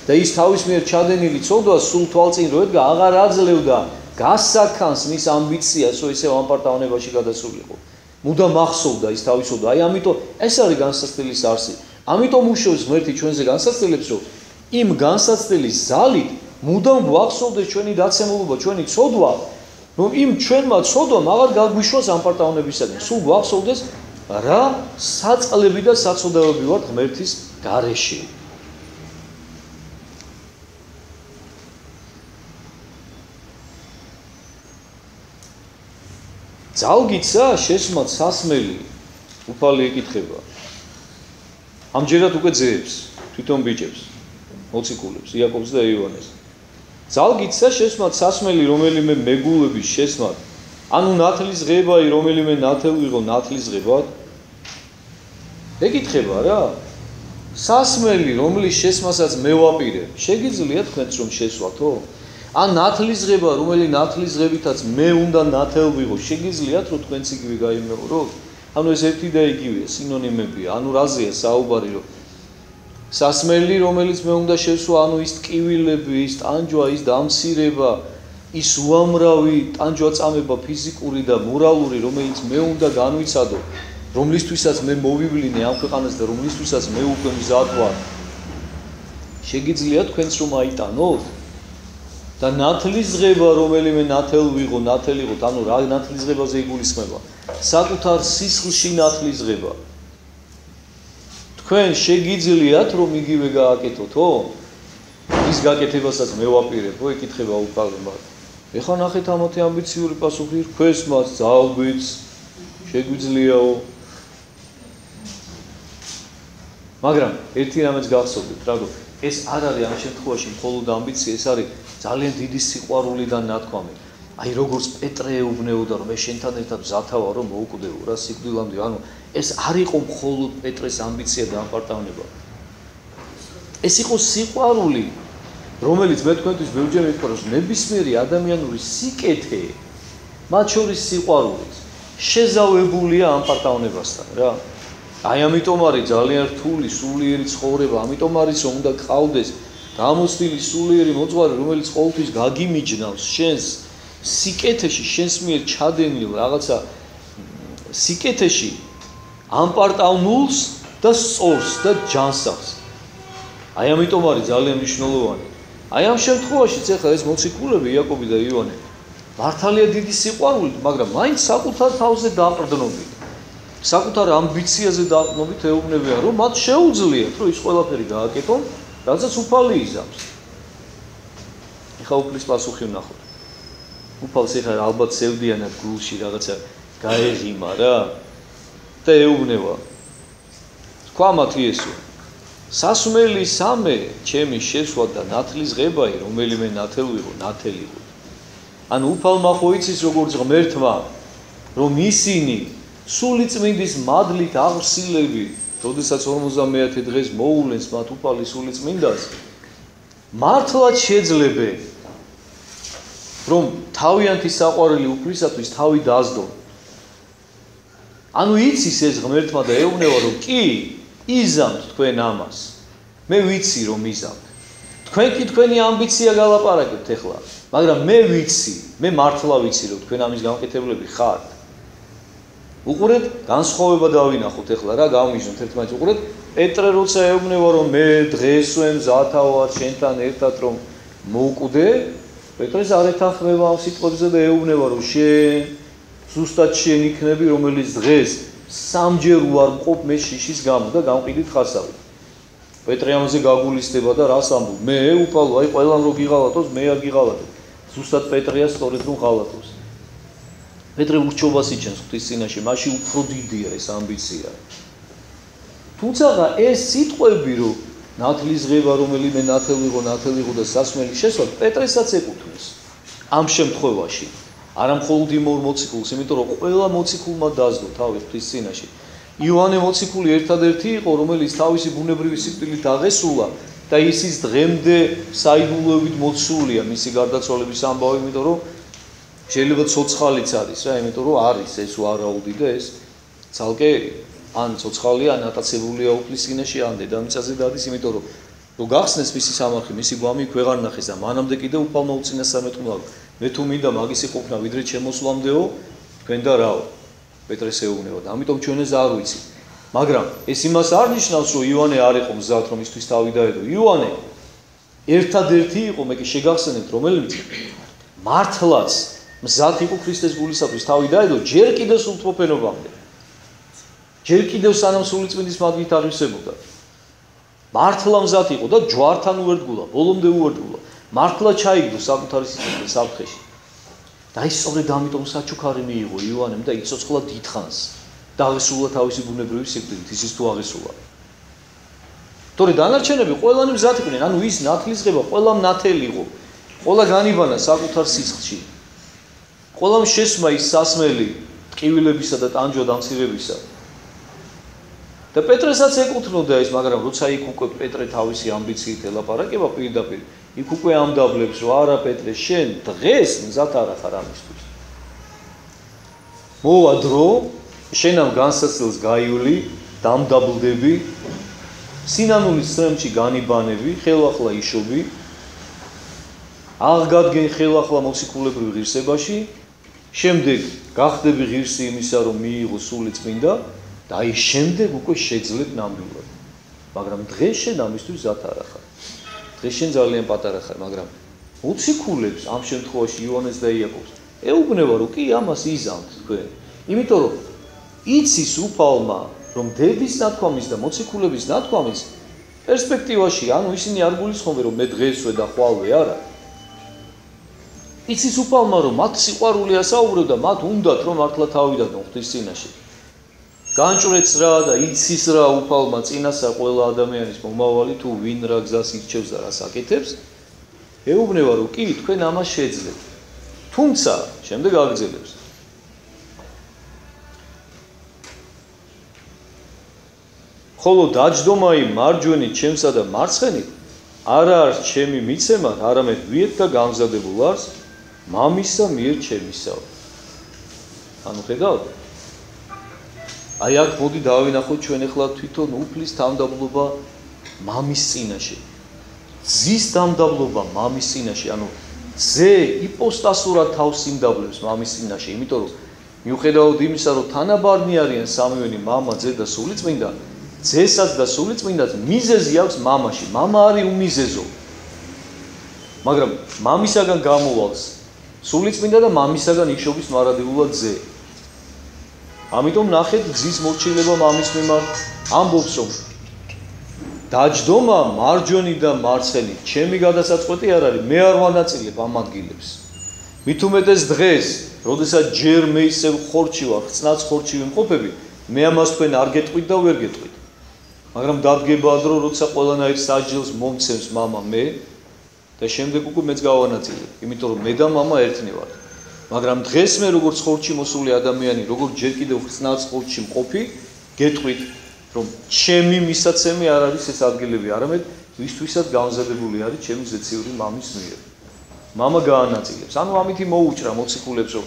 და ის თავის მიერ ჩადენილი ცოდვა სულ თვალწინ რო ედგა აღარ აძლევდა გასაქანს მის ამბიციას რომ ისევ ამპარტავნებაში გადასულიყო მუდამ ახსოვდა ის თავის ცოდვა აი ამიტომ ეს არის განსაცდელის არსი ამიტომ უშევს ღმერთი ჩვენზე განსაცდელებს რომ იმ განსაცდელის ზალით მუდამ ვახსოვდეს ჩვენი დაცემულობა ჩვენი ცოდვა რომ იმ ჩვენმა ცოდვამ აღარ გაგვიშვას ამპარტავნებისაგან სულ ვახსოვდეს რა საწყლები და საცოდავები ვართ ღმერთის გარეშე ძალგიცა შესმად სასმელი უფალი ეკითხება ამჯერად უკვე ძეებს თვითონ ბიჭებს მოციქულებს იაკობს და იოანეს ძალგიცა შესმად სასმელი რომელიმე მეგულების შესმად ანუ ნათლის ღებაი რომელიმე ნათელ ვიღო ნათლის ღებად ეკითხება რა სასმელი რომლის შესმასაც მე ვაპირებ შეგიძლიათ თქვენც რომ შესვათო ან ნათლის ღება რომელი ნათლის ღებითაც მე უნდა ნათელ ვიღო შეგიძლიათ რომ თქვენც იგივე გაიმეოროთ ანუ ეს ერთი და იგივეა სინონიმებია ანუ რაზეა საუბარი რომ სასმელი რომელიც მე უნდა შესვა ანუ ის ტკივილები ის ტანჯვა ის დამცირება ის უამრავი ტანჯვა-წამება ფიზიკური და მორალური რომელიც მე უნდა განვიცადო რომლისთვისაც მე მოვივლინე ამ ქვეყანას და რომლისთვისაც მე უკვე მზად ვარ შეგიძლიათ თქვენც რომ აიტანოთ და ნათლის ღება რომელიმე ნათელ ვიღო ნათელი იყო ანუ რა ნათლის ღებაზე იგულისხმება საკუთარ სისხლში ნათლის ღება თქვენ შეგიძლიათ რომ იგივე გააკეთოთო ის გაკეთებასაც მე ვაპირებო ეკითხება უფალმა ეხლა ნახეთ ამათი ამბიციური პასუხი რქვეს მას ძალგვიც შეგვიძლიაო მაგრამ ერთი რამეც გახსოვდეთ, რა რომ ეს არ არის ამ შემთხვევაში მხოლოდ ამბიცია, ეს არის ძალიან დიდი სიყვარულიდან ნათქვამი. აი როგორც პეტრე ეუბნეოდა რომ მე შენთან ერთად მზათა ვარ რომ მოუკვდეო რა სიკვდილამდე, ანუ ეს არ იყო მხოლოდ პეტრეს ამბიცია და ამპარტავნება. ეს იყო სიყვარული, რომელიც მე თქვენთვის ბევრჯერ ვიტყვი რომ ნებისმიერი ადამიანური სიკეთე, მათ შორის სიყვარულიც შეზავებულია ამპარტავნებასთან რა. აი ამიტომ არის ძალიან რთული სულიერი ცხოვრება, ამიტომ არის რომ უნდა გყავდეს გამოცდილი სულიერი მოძღვარი, რომელიც ყოველთვის გაგიმიჯნავს შენს სიკეთეში, შენს მიერ ჩადენილ რაღაცა სიკეთეში ამპარტავნულს და სწორს და ჯანსაღს. აი ამიტომ არის ძალიან მნიშვნელოვანი. აი ამ შემთხვევაშიც ახლა ეს მოციქულები იაკობი და იოანე მართალია დიდი სიყვარულით, მაგრამ მაინც საკუთარ თავზე დაყრდნობით, საკუთარ ამბიციაზე დაყრდნობით ეუბნებიან, რომ მათ შეუძლიათ, რომ ის ყველაფერი გააკეთონ, რადგან უფალი იზამს. ეხლა უფლის პასუხი ვნახოთ. უფალს ეხლა ალბათ სევდიანად გულში რაღაცა გაეღიმა რა და ეუბნება. თქვა მათ იესო, სასმელი სამე ჩემი შესვა და ნათლის ღებაი, რომელიმე ნათელვიღო, ნათელიღო. ანუ უფალმა ხო იცის როგორც ღმერთმა, რომ ისინი სულიწმინდის მადლით აღსილები, როდესაც 50 დღეს მოულენს მათ უფალი სულიწმინდას, მართლაც შეძლებენ, რომ თავიანთი საყვარელი უფლისათვის თავი დაასდონ. ანუ იცის ეს ღმერთმა და ეუბნება, რომ კი იზამთ თქვენ ამას. მე ვიცი რომ იზამთ. თქვენ კი თქვენი ამბიცია გალაპარაკებთ ახლა, მაგრამ მე ვიცი, მე მართლა ვიცი რომ თქვენ ამის გამკეთებლები ხართ. უყურეთ, განსხვავება დავინახოთ ახლა რა გავმიჟნოთ ერთმანეთს. უყურეთ, პეტრე როცა ეუბნება რომ მე დღესვე მზათა ვარ შენთან ერთად რომ მოვკვდე, პეტრეს არ ეთანხმება ამ სიტყვებზე და ეუბნება რომ შენ ზუსტად შენ იქნები რომელიც დღეს სამჯერ უარ მყოფ მე შიშის გამო და გამყიდით ხასავით. პეტრე ამაზე გაგულისდება და რას ამბობ? მე უფალო, აი ყველამ რო გიღალატოს, მე არ გიღალატებ. ზუსტად პეტრეა სწორედ რომ ღალატოს. პეტრე ურჩობას იჩენს ღვთის წინაშე, მაშინ უფრო დიდია ეს ამბიცია. თუმცა ეს სიტყვები რომ ნათლის ღება რომელიმე ნათელიღო და სასმელი შესვა პეტრესაც ეკუთვნის ამ შემთხვევაში. არა მხოლოდ იმ ორ მოციქულს, იმიტომ რომ ყველა მოციქულმა დაასდო თავი ღვთის წინაშე. იოანე მოციქული ერთადერთი იყო, რომელიც თავისი ბუნებრივი სიკვდილით აღესულა და ისიც დღემდე საიდუმლოებით მოცულია მისი გარდაცვალების ამბავი, იმიტომ რომ შეიძლება ცოცხალიც არის რა, იმიტომ რომ არის ეს ვარაუდი და ეს ცალკე ან ცოცხალია, ან ატაცებულია უფლის წინაშე, ან დედამიწაზე დადის, იმიტომ რომ გახსნეს მისი სამარხი, მისი გვამი ქვეყარ ნახეს და მანამდე კიდე უფალმა უწინასწარმეტყველა. მე თუ მინდა მაგისი ყოფნა ვიდრე ჩემოსვლამდეო, თქვენ და რაო, პეტრეს ეუბნება და ამიტომ ჩვენ ეს არ ვიცი. მაგრამ ეს იმას არ ნიშნავს, რომ იოანე არ იყო მზად, რომ ისთვის თავი დაედო. იოანე ერთადერთი იყო, მე კი შეგახსენებთ, რომელიც მართლაც მზად იყო ქრისტეს გულისათვის თავი დაედო, ჯერ კიდევ სულთმოფენობამდე. ჯერ კიდევ სანამ სულიწმინდის მადლით აღივსებოდა. მართლა მზად იყო და ჯვართან უერთგულა, ბოლომდე უერთგულა. მართლა ჩაიგდო საკუთარი სიცოცხლე საფრთხეში. და ის სწორედ ამიტომ საჩუქარი მიიღო იოანემ და იცოცხლა დიდხანს და აღესულა თავისი ბუნებრივი სიკვდილით, ისიც თუ აღესულა. თორე დანარჩენები ყველანი მზად იყვნენ, ანუ ის ნათლის ღება ყველამ ნათელიღო, ყველა განიბანა საკუთარ სიცხლში. ყველამ შესმა ის სასმელი ტკივილებისა და ტანჯვა დამცირებისა. და პეტრესაც ეკუთვნოდა ეს, მაგრამ როცა იქ უკვე პეტრე თავისი ამბიციით ელაპარაკება პირდაპირ, იქ უკვე ამდაბლებს, რომ არა პეტრე, შენ დღეს მზად არ ახარ ამისთვის. მოვა დრო, შენ ამ განსაცდელს გაივლი, დამდაბლდები, სინანულის წრემში განიბანები, ხელახლა იშობი, აღგადგენ ხელახლა მოციქულებრივ ღირსებაში, შემდეგ გახდები ღირსი იმისა, რომ მიიღო სულიწმინდა და აი შემდეგ უკვე შეძლებ ნამდვილად. მაგრამ დღეს შენ ამისთვის მზად არ ახარ. დღეს შენ ძალიან პატარა ხარ, მაგრამ მოციქულებს ამ შემთხვევაში იოანეს და იაკობს ეუბნება, რომ კი ამას იზამთ თქვენ. იმიტომ რომ იცის უფალმა, რომ დედის ნათქვამის და მოციქულების ნათქვამის პერსპექტივაში, ანუ ისინი არ გულისხმობენ, რომ მე დღესვე და ხვალვე არა. იცის უფალმა, რომ მათ სიყვარული ასაუბრებ და მათ უნდათ, რომ მართლა თავი დადონ ღვთის წინაშე. განჭრեց რა და იცის რა უფალმა წინასა ყველა ადამიანის მომავალი თუ ვინ რა გზას ირჩევს და რას აკეთებს ეუბნება რომ კი თქვენ ამას შეძლებთ თუმცა შემდეგ აგრძელებს ხოლო დაჯდომაი მარჯვენით ჩემსა და მარცხენით არა არის ჩემი მიცემა არამედ ვიეთ და გამზადებულ არის მამისა მიერ ჩემისა ანუ ხედავთ აი აქ მოდი დავინახოთ ჩვენ ახლა თვითონ უფლის დამდაბლობა მამის წინაშე ძის დამდაბლობა მამის წინაშე ანუ ზე იპოსტასურად თავს იმდაბლებს მამის წინაშე იმიტომ რომ მიუხედავად იმისა რომ თანაბარნი არიან სამივენი მამა ძე და სულიწმინდა ძესაც და სულიწმინდას მიზეზი აქვს მამაში მამა არის უმიზეზო მაგრამ მამისაგან გამოვალს სულიწმინდა და მამისაგან იქშობის მარადეულად ზე ამიტომ ნახეთ ძის მორჩილება მამის მიმართ ამბობს რომ დაჯდომა მარჯვენი და მარცხენი ჩემი გადასაწყვეტი არ არის მე არ ვანაწილებ ამ ადგილებს მით უმეტეს დღეს როდესაც ჯერ მე ისევ ხორჩი ვარ ხცნაც ხორჩი ვიმყოფები მე ამას თქვენ არ გეტყვით და ვერ გეტყვით მაგრამ დადგებაა დრო როცა ყველანაირ საჯილს მომცემს მამა მე და შემდეგ უკვე მეც გავანაწილებ იმიტომ რომ მე და მამა ერთნი ვართ მაგრამ დღეს მე როგორც ხორჩი მოსული ადამიანი როგორც ჯერ კიდევ ხცნაც ხორჩი მყოფი გეტყვით რომ ჩემი მისაცემი არ არის ეს ადგილები არამედ ვისთვისაც გამზადებული არის ჩემი ზეციური მამის მიერ მამა გაანაწილებს ანუ ამითი მოუჭრა მოციქულებს რომ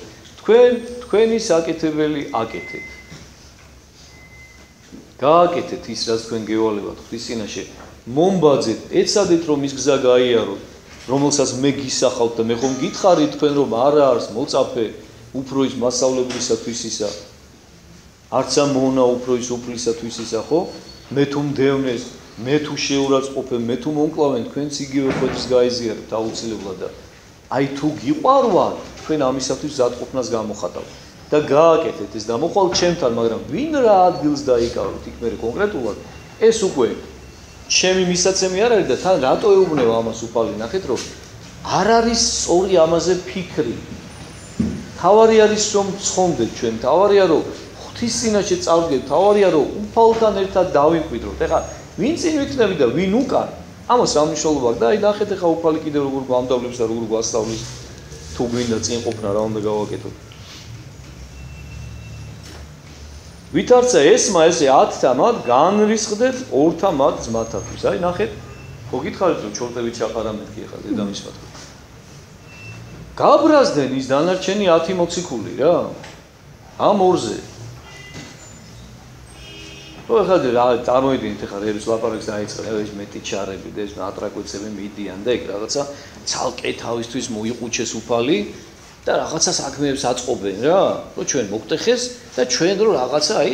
თქვენი საკეთებელი აკეთეთ გააკეთეთ ის რაც თქვენ გევალებათ ღვთის წინაშე მომბაძეთ ეცადეთ რომ ის გზა გაიაროთ რომელსაც მე გისახავთ და მე ხომ გითხარით თქვენ რომ არა არის მოწაფე უფრო ის მასწავლებლისათვის ისა არც ამ მონა უფრო ის უფლისათვის ისა ხო მე თუ მდევნეს მე თუ შეურაცხყოფე მე თუ მომკლავენ თქვენც იგივე ხვედრს გაიზიარებთ აუცილებლად და აი თუ გიყვარვათ თქვენ ამისათვის ზადყოფნას გამოხატავთ და გააკეთეთ ეს და მოყავთ ჩემთან მაგრამ ვინ რა ადგილს დაიკავოთ იქ მე კონკრეტულად ეს უკვე ჩემი მისაცემი არ არის და თან რატო ეუბნება ამას უფალი ნახეთ რომ არ არის სწორი ამაზე ფიქრი თავარი არის რომ ცხონდეთ ჩვენ თავარია რომ ღვთის წინაშე წავდგეთ თავარია რომ უფალთან ერთად დავიმკვიდროთ ეხლა ვინ წინ ვიქნები და ვინ უკან ამას რა მნიშვნელობა აქვს და აი ნახეთ ეხლა უფალი კიდევ როგორ გვამდავლებს და როგორ გვასწავლის თუ გვინდა წინ ყოფნა რა უნდა გავაკეთოთ ვითარცა ესმა ესე 10-თა მათ განრისხდეთ 2-თა მათ ძმათათვის. აი ნახეთ, ხო გითხარით რომ ჩორტევით ჩაყარა მეთქი ახლა დედამისმა. გაბრაზდნენ ის დანარჩენი 10 მოციქული რა. ამ ორზე. ხო ახლა რა წარმოიდგინეთ ახლა რევის ლაპარაკს დაიწყე ეს მეტი ჩარები და ეს ატრაკუცები მიდიან და ეგ რაღაცა ცალკე თავისთვის მოიყუჩეს უფალი და რაღაცა საქმეებს აწყობენ რა. რო ჩვენ მოგტეხეს და ჩვენ რო რაღაცა აი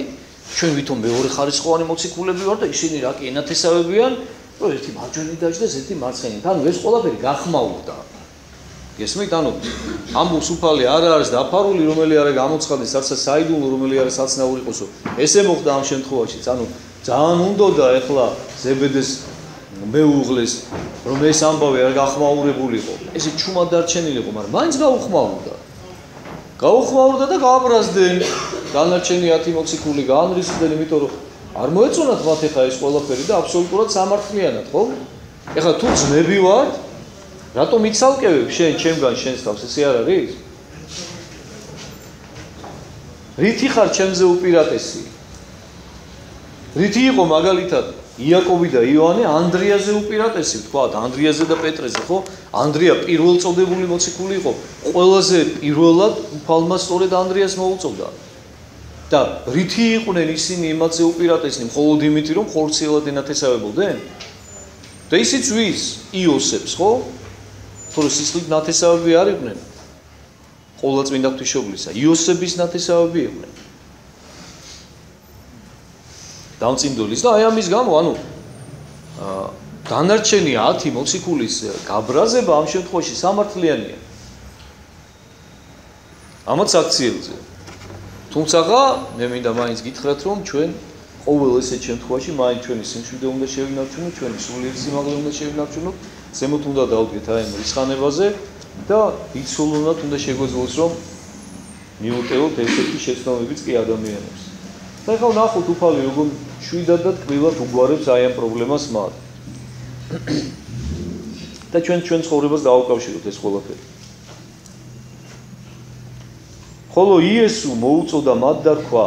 ჩვენ ვითომ მეორე ხარისხოვანი მოციქულები ვარ და ისინი რა კი ენათესავებიან, რო ერთი მარჯვენით დაждდეს, ერთი მარცხენით. ანუ ეს ყველაფერი გახმაურდა. გესმით? ანუ ამბობს უფალი არა არის დაფარული, რომელი არა გამოცხადდეს, არც საიდუმლო, რომელი არა საცნაური იყოსო. ესე მოხდა ამ შემთხვევაშიც. ანუ ძალიან უნდოდა ეხლა ზებედეს მეუღლეს რომ ეს ამბავი არ გახმაურებულიყო. ესე ჩუმად დარჩენილიყო, მაგრამ მაინც გაუხმაურდა. გაუხმაურდა და გააბრაზდნენ. დანარჩენი 10 მოციქული განრისხდნენ, იმიტომ რომ არ მოეწონათ მათ ეხა ეს ყველაფერი და აბსოლუტურად სამართლიანად, ხო? ეხლა თუ ძმები ვართ, რატომ იცალკევებ შენ ჩემგან შენს თავს, ესე არ არის? რითი ხარ ჩემზე უპირატესი? რითი იყო მაგალითად იაკობი და იოანე ანდრიაზე უპირატესი, ვთქვათ, ანდრიაზე და პეტრეზე, ხო? ანდრია პირველწოდებული მოციქული იყო, ყველაზე პირველად უფალმა სწორედ ანდრიას მოუწოდა. და რითი იყვნენ ისინი იმათზე უპირატესნი, მხოლოდ იმითი რომ ხორციელად ენათესავებოდნენ? და ისიც ვის? იოსებს, ხო? თორე სისხლით ნათესავები არ იყვნენ. ყოვლადწმინდა ღვთისმშობლისა, იოსების ნათესავები იყვნენ. დამწინდოლის და აი ამის გამო, ანუ დანარჩენი 10 მოციქულის გაბრაზება ამ შემთხვევაში სამართლიანია. ამაც აქციელზე. თუმცა მე მინდა მაინც გითხრათ რომ ჩვენ ყოველ ესეთ შემთხვევაში მაინც ჩვენი სიმშვიდე უნდა შევინარჩუნოთ, ჩვენი სულიერი სიმაღლე უნდა შევინარჩუნოთ, ზემოთ უნდა დავდგეთ აი ამ რისხანებაზე და იცულუნად უნდა შეგვეძლოს რომ მიუტევოთ ესეთი შეცდომებიც კი ადამიანებს. და ხა ნახოთ უფალი როგორ შვიდად და ტკბილად უგვარებს აი ამ პრობლემას მათ. და ჩვენ ცხოვრებას დავუკავშიროთ ეს ყველაფერი. ხოლო იესო მოუწოდა მათ და თქვა,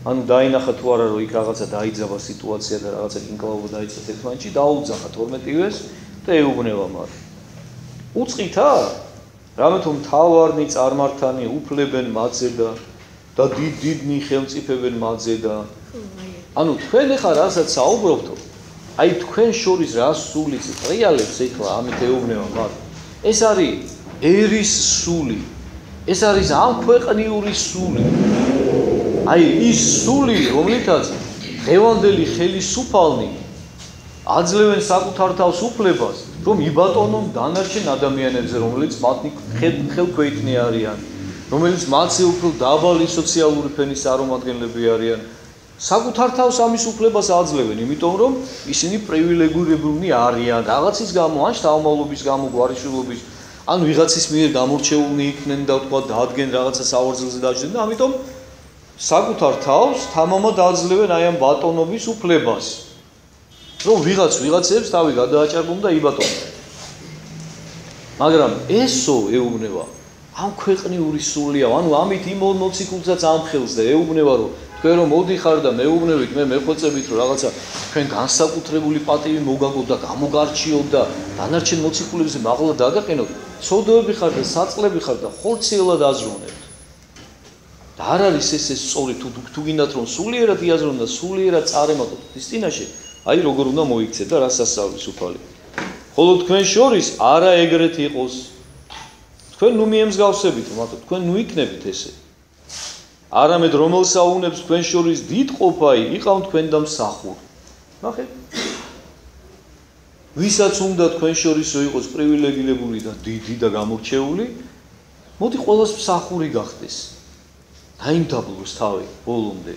ანუ დაინახა თუ არა რომ იქ რაღაცა დაიძაბა სიტუაცია და რაღაცა კინკლაობა დაიწყო ერთმანეთში, დაუძახა 12-ვეს და ეუბნება მათ. უწყითა? რამე თუ მთავარნი წარმართანი უფლებენ მათზე და დიდნი ხელმწიფებენ მათზე და ანუ თქვენ ახლა რასაც საუბრობთ, აი თქვენ შორის რა სული ტრიალებს ახლა ამით ეუბნება მათ. ეს არის ერის სული. ეს არის ამ ქვეყნიური სული. აი ის სული, რომლითაც დღევანდელი ხელისუფალნი აძლევენ საკუთარ თავს უფლებას, რომ იბატონონ დანარჩენ ადამიანებზე, რომელიც მათი ხელქვეითნი არიან, რომელიც მათზე უფრო დაბალი სოციალური ფენის წარმომადგენლები არიან. საკუთარ თავს ამის უფლებას აძლევენ, იმიტომ რომ ისინი პრივილეგირებულნი არიან, რაღაცის გამო, ან შთამომავლობის გამო, გვარიშვილობის, ან ვიღაცის მიერ გამორჩეულნი იქნენ და თქვა დაადგენ რაღაცა სავარძელზე დაჯდნენ და ამიტომ საკუთარ თავს თამამად აძლევენ აი ამ ბატონობის უფლებას. რომ ვიღაცებს თავი გადააჭარბონ და იბატონონ. მაგრამ ესო ეუბნება ამ ქვეყნიური სულია, ანუ ამით იმ მოციქულსაც ამხელს და ეუბნება რომ თქვენ რომ მოდიხარ და მეუბნებით, მე მეხვეწებით რომ რაღაცა თქვენ განსაკუთრებული პატივი მოგაგოთ და გამოგარჩიოთ და დანარჩენ მოციქულებზე მაღლა დაგაყენოთ, ცოდოები ხარ და საწყლები ხარ და ხორციელად აზროვნებთ. და არ არის ეს სწორი თუ გინდათ რომ სულიერად იაზრონ და სულიერად წარემატოთ ის წინაშე, აი როგორ უნდა მოიქცეთ და რას ასწავლის უფალი. ხოლო თქვენ შორის არა ეგრეთ იყოს. თქვენ ნუ მიემსგავსებით, მათო თქვენ ნუ იქნებით ესე. არამედ რომელსა უნებს თქვენ შორის დიდ ყოფაი, იყავ თქვენ და მსახური. ნახეთ. ვისაც უნდა თქვენ შორისო იყოს პრივილეგირებული და დიდი და გამორჩეული, მოდი ყველას მსახური გახდეს. დაიმდაბლოს თავი ბოლომდე.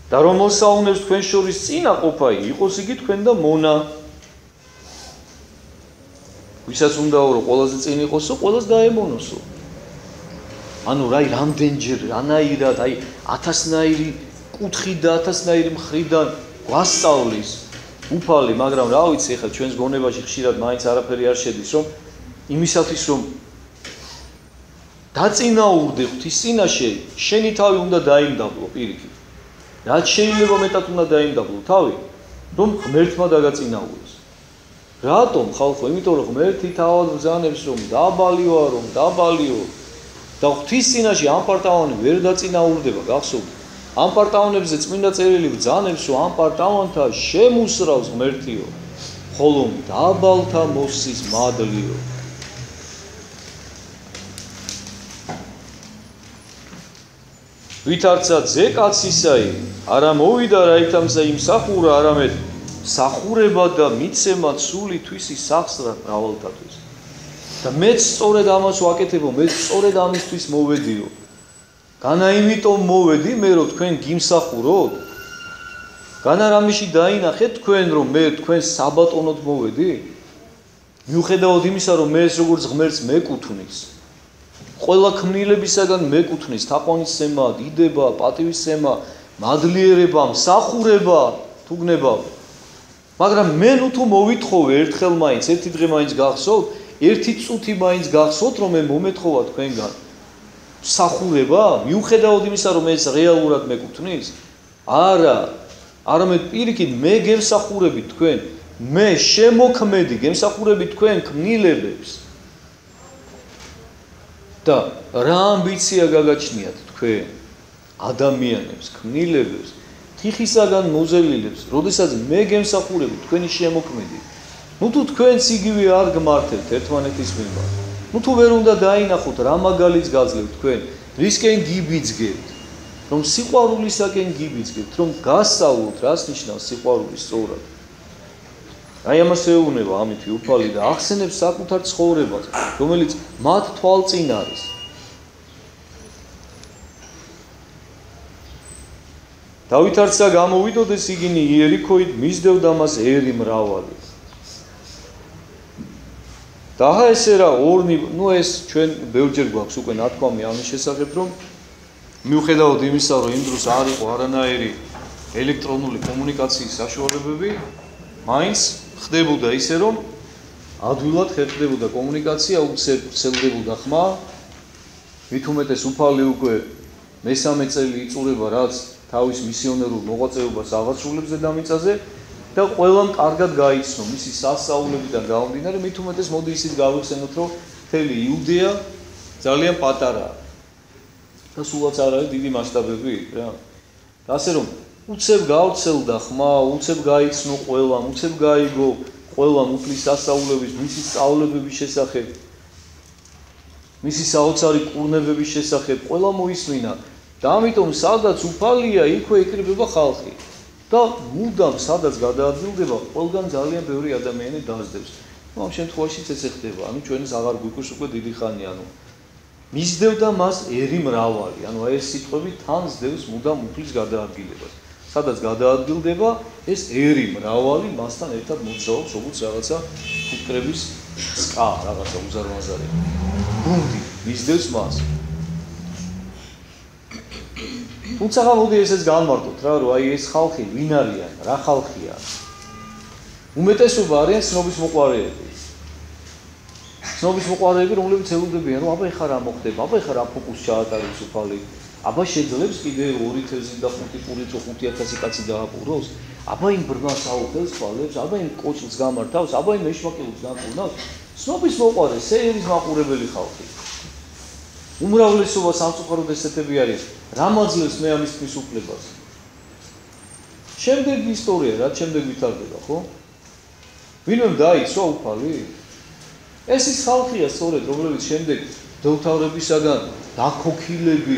და რომელსა უნებს თქვენ შორის წინა ყოფაი, იყოს იგი თქვენ და მონა. ვისაც უნდაო რომ ყველაზე წინ იყოსო, ყველას დაემონოსო. ანუ რაი რამდენჯერ, რანაირად, აი 1000-ნაირი კუთხით და 1000-ნაირი მხრიდან გვასწავლის უფალი, მაგრამ რა ვიცი, ახლა ჩვენს გონებაში ხშირად მაინც არაფერი არ შედის, რომ იმისათვის რომ დაწინაურდე ღვთის წინაშე, შენი თავი უნდა დაიმდაბლო პირიქით. რაც შეიძლება მეტად უნდა დაიმდაბლო თავი, რომ ღმერთმა დაგაწინაურდეს. რატომ ხალხო? იმიტომ რომ ღმერთი თავად ბრძანებს რომ დაბალიო და ღვთის წინაშე ამ პარტავანი ვერ დაწინაურდება, გახსოვთ? ამ პარტავანებზე წმინდა წერილი ბრძანებს რომ ამ პარტავანთა შემუსრავს ღმერთიო, ხოლო დაბალთა მოსის მადლიო. ვითარცა ძე კაცისაი, არა მოვიდა რაითამსა იმსახურა, არამედ სახურება და მიცემა სული თვისი სახსრად მრავალთათვის. და მეც სწორედ ამას ვაკეთებო, მეც სწორედ ამისთვის მოვედიო. განა იმიტომ მოვედი მე რომ თქვენ გიმსახუროთ? განა რამეში დაინახეთ თქვენ რომ მე თქვენ საბატონოდ მოვედი? მიუხედავად იმისა რომ მე ეს როგორც ღმერთს მეკუთვნის, ყველა ქმნილებისაგან მეკუთვნის თაყვანისცემა, დიდება, პატივისცემა, მადლიერება, მსახურება, თუ გნებავ. მაგრამ მე ნუ თუ მოვითხოვე ერთხელ მაინც, ერთი დღე მაინც გახსოვთ, ერთი წუთი მაინც გახსოვთ რომ მე მომეთხოვა თქვენგან მსახურება, მიუხედავად იმისა რომ ეს რეალურად მეკუთვნის? არა, არამედ პირიქით მე გემსახურები თქვენ, მე შემოქმედი გემსახურები თქვენ ქმნილებებს. და რა ამბიცია გაგაჩნიათ თქვენ ადამიანებს, ქმნილებებს, თიხისაგან მოზელილებს, როდესაც მე გემსახურები თქვენი შემოქმედი. ნუ თუ თქვენც იგივე არ გმართებთ ერთმანეთის მიმართ, ნუ თუ ვერ უნდა დაინახოთ რა მაგალითს გაძლევთ თქვენ, რისკენ გიბიძგებთ, რომ სიყვარულისაკენ გიბიძგებთ, რომ გასწავლოთ რას ნიშნავს სიყვარული სწორად. აი ამას ეუბნება ამითი უფალი და ახსენებს საკუთარ ცხოვრებას, რომელიც მათ თვალწინ არის. დავითარცა გამოვიდოდეს იგინი იერიქოით, მისდევდა მას ერი მრავალი. და ესე რა ორნი, ნუ ეს ჩვენ ბევრჯერ გვაქვს უკვე ნათქვამი ამის შესახებ, რომ მიუხედავად იმისა, რომ იმ დროს არ იყო არანაირი ელექტრონული კომუნიკაციის საშუალებები, მაინც ხდებოდა ისე, რომ ადვილად ხერხდებოდა კომუნიკაცია, უცებ ვრცელდებოდა ხმა, მით უმეტეს უფალი უკვე მესამე წელი იწურება, რაც თავის მისიონერულ მოღვაწეობას აღასრულებს დედამიწაზე და ყველამ კარგად გაიცნო მისი სასწაულებიდან გამომდინარე, მით უმეტეს მოდი ისიც გავიხსენოთ, რომ მთელი იუდეა ძალიან პატარაა და სულაც არ არის დიდი მასშტაბები რა. და ასე რომ უცებ გავრცელდა ხმა, უცებ გაიცნო ყველამ, უცებ გაიგო ყველამ უფლის სასწაულების, მისი სწავლებების შესახებ, მისი საოცარი კურნებების შესახებ, ყველა მოისმინა და ამიტომ სადაც უფალია, იქვე იკრიბება ხალხი და მუდამ სადაც გადაადგილდება, ყველგან ძალიან ბევრი ადამიანი დაძდებს. ამ შემთხვევაშიც ესე ხდება, ანუ ჩვენს აღარ გვიკვირს უკვე დიდი ხანი, ანუ მისდევდა მას ერი მრავალი, ანუ აი ეს სიტყვები თან ზდევს მუდამ უფლის გადაადგილებას. სადაც გადაადგილდება, ეს ერი მრავალი მასთან ერთად მოძრაობს, როგორც რაღაცა ფუტკრების სკა, რაღაცა უზარმაზარი. გუნდი მისდევს მას. თუმცა მოდი ესეც განმარტოთ რა, რომ აი ეს ხალხი ვინ არიან, რა ხალხია. უმეტესობა არიან ცნობის მოყვარეები. ცნობის მოყვარეები, რომლებიც ელოდებიან, რომ აბა ეხლა რა მოხდება, აბა ეხლა რა ფოკუსს ჩაატარებს უფალი, აბა შეძლებს კიდე 2005 პურით 5000 კაცი დააპუროს, აბა იმ ბრმას აუხელს თვალებს, აბა იმ კოჭლს გამართავს, აბა იმ მეშმაკილებს დაკურნავს. ცნობის მოყვარე, სეერის მაყურებელი ხალხი. უმრავლესობა სამწუხაროდ ესეთები არის. რა მაძლევს მე ამის თქმის უფლებას? შემდეგი ისტორია, რაც შემდეგ ვითარდება, ხო? ვინმე დაიცვა უფალი? ეს ის ხალხია სწორედ, რომლებიც შემდეგ დელთავრებისაგან დაქოქილები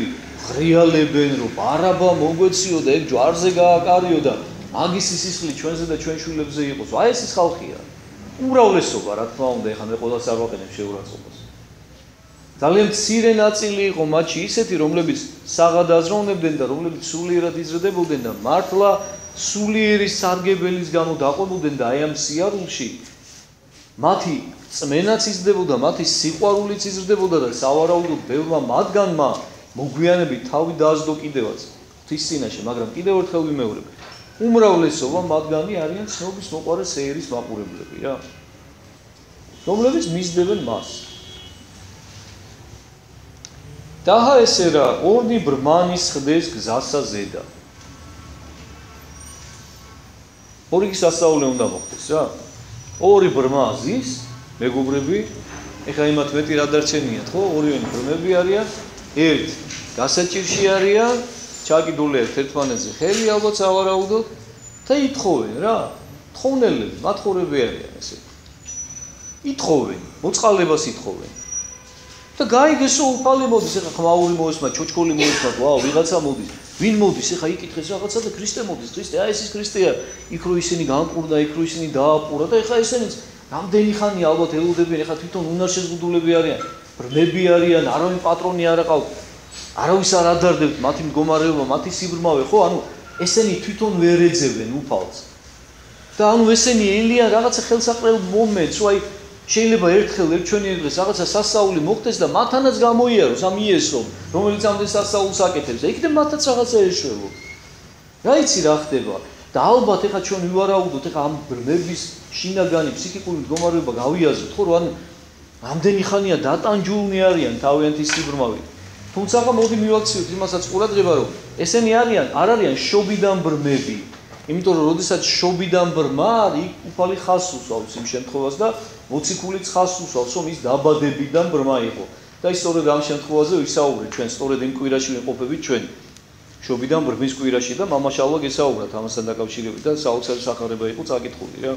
ღრიალებენ, რომ ბარაბა მოგვეციო და ეგ ჯვარზე გააკარიო და მაგის სისხლი ჩვენზე და ჩვენ შვილებზე იყოს. აი ეს ის ხალხია. უმრავლესობა, რა თქმა უნდა, ეხლა მე ყველას არ ვაყენებ შეურაცხყოფას. ძალიან მცირე ნაწილი იყო მათში ისეთი, რომლებიც საღად აზროვნებდნენ და რომლებიც სულიერად იზრდებოდნენ და მართლა სულიერი სარგებელის გამო დაყვებოდნენ და აი ამ სიარულში მათი წმენაც იზრდებოდა, მათი სიყვარულიც იზრდებოდა და სავარაუდოდ ბევრმა მათგანმა მოგვიანებით თავი დაასდო კიდევაც ღვთის წინაშე, მაგრამ კიდევ ერთხელ ვიმეორებ, უმრავლესობა მათგანი არიან ცნობის მოყვარე სეერის მაყურებლები რა, რომლებიც მისდევენ მას. დაჰა ესე რა, ორნი ბრმანის ხდეს გზასა ზედა. ორი სასწაული უნდა მოხდეს რა. ორი ბრმა ზის, მეგობრები, ეხლა იმათ მეტი რა დარჩენიათ, ხო? ორივე ბრმები არიან, ერთ გასაჭირში არიან, ჩაკიდული ერთ ერთმანეთზე ხელი ალბათ სავარაუდოდ და ითხოვენ რა. თხოვნელები, მათხოვრები არიან ესე. ითხოვენ, მოწყალებას ითხოვენ. და გაიგესო უფალი მოდის, ეხლა ხმაური მოესმა, ჩოჩქოლი მოესმა, ვაუ, ვიღაცა მოდის. ვინ მოდის, ეხლა იკითხეს რაღაცა და ქრისტე მოდის, ქრისტე, აი ეს ის ქრისტეა. იქ რო ისინი განკურნა, იქ რო ისინი დააპურა და ეხლა ესენიც რამდენი ხანი ალბათ ელოდებიან, ეხლა თვითონ უნარშეზღუდულები არიან, ბრმები არიან, არავინ პატრონი არ აყავთ. არავის არ ადარდებთ მათი მდგომარეობა, მათი სიბრმავე, ხო? ანუ ესენი თვითონ ვერ ეძებენ უფალს. და ანუ ესენი ელიან რაღაცა ხელსაყრელ მომენტს, რომ აი შეიძლება ერთხელ ერთ ჩვენი დღეს რაღაცა სასწაული მოხდეს და მათანაც გამოიაროს ამ იესო, რომელიც ამდენ სასწაულს აკეთებს. იქნებ მათაც რაღაცა ეშვებო. რა იცი რა ხდება? და ალბათ ეხლა ჩვენ ვივარაუდოთ, ეხლა ამ ბრმების შინაგანი ფსიქიკური მდგომარეობა გავიაზროთ, ხო, რომ ანუ ამდენი ხანია დატანჯულნი არიან თავიანთი სიბრმავით. თუმცა მოდი მივაქციოთ იმასაც ყურადღება, რომ ესენი არ არიან შობიდან ბრმები. იმიტომ რომ როდესაც შობიდან ბრმა, იქ უფალი ხაზს უსვავს იმ შემთხვევას და მოციქულიც ხაზს უსვავს, რომ ის დაბადებიდან ბრმა იყო. და ის სწორედ ამ შემთხვევაზე ვისაუბრეთ ჩვენ, სწორედ იმ კვირაში ვიმყოფებით ჩვენ. შობიდან ბრმის კვირაში და მამაშალვა გესაუბრათ ამასთან დაკავშირებით და საოცარი სახარება იყო წაკითხული რა.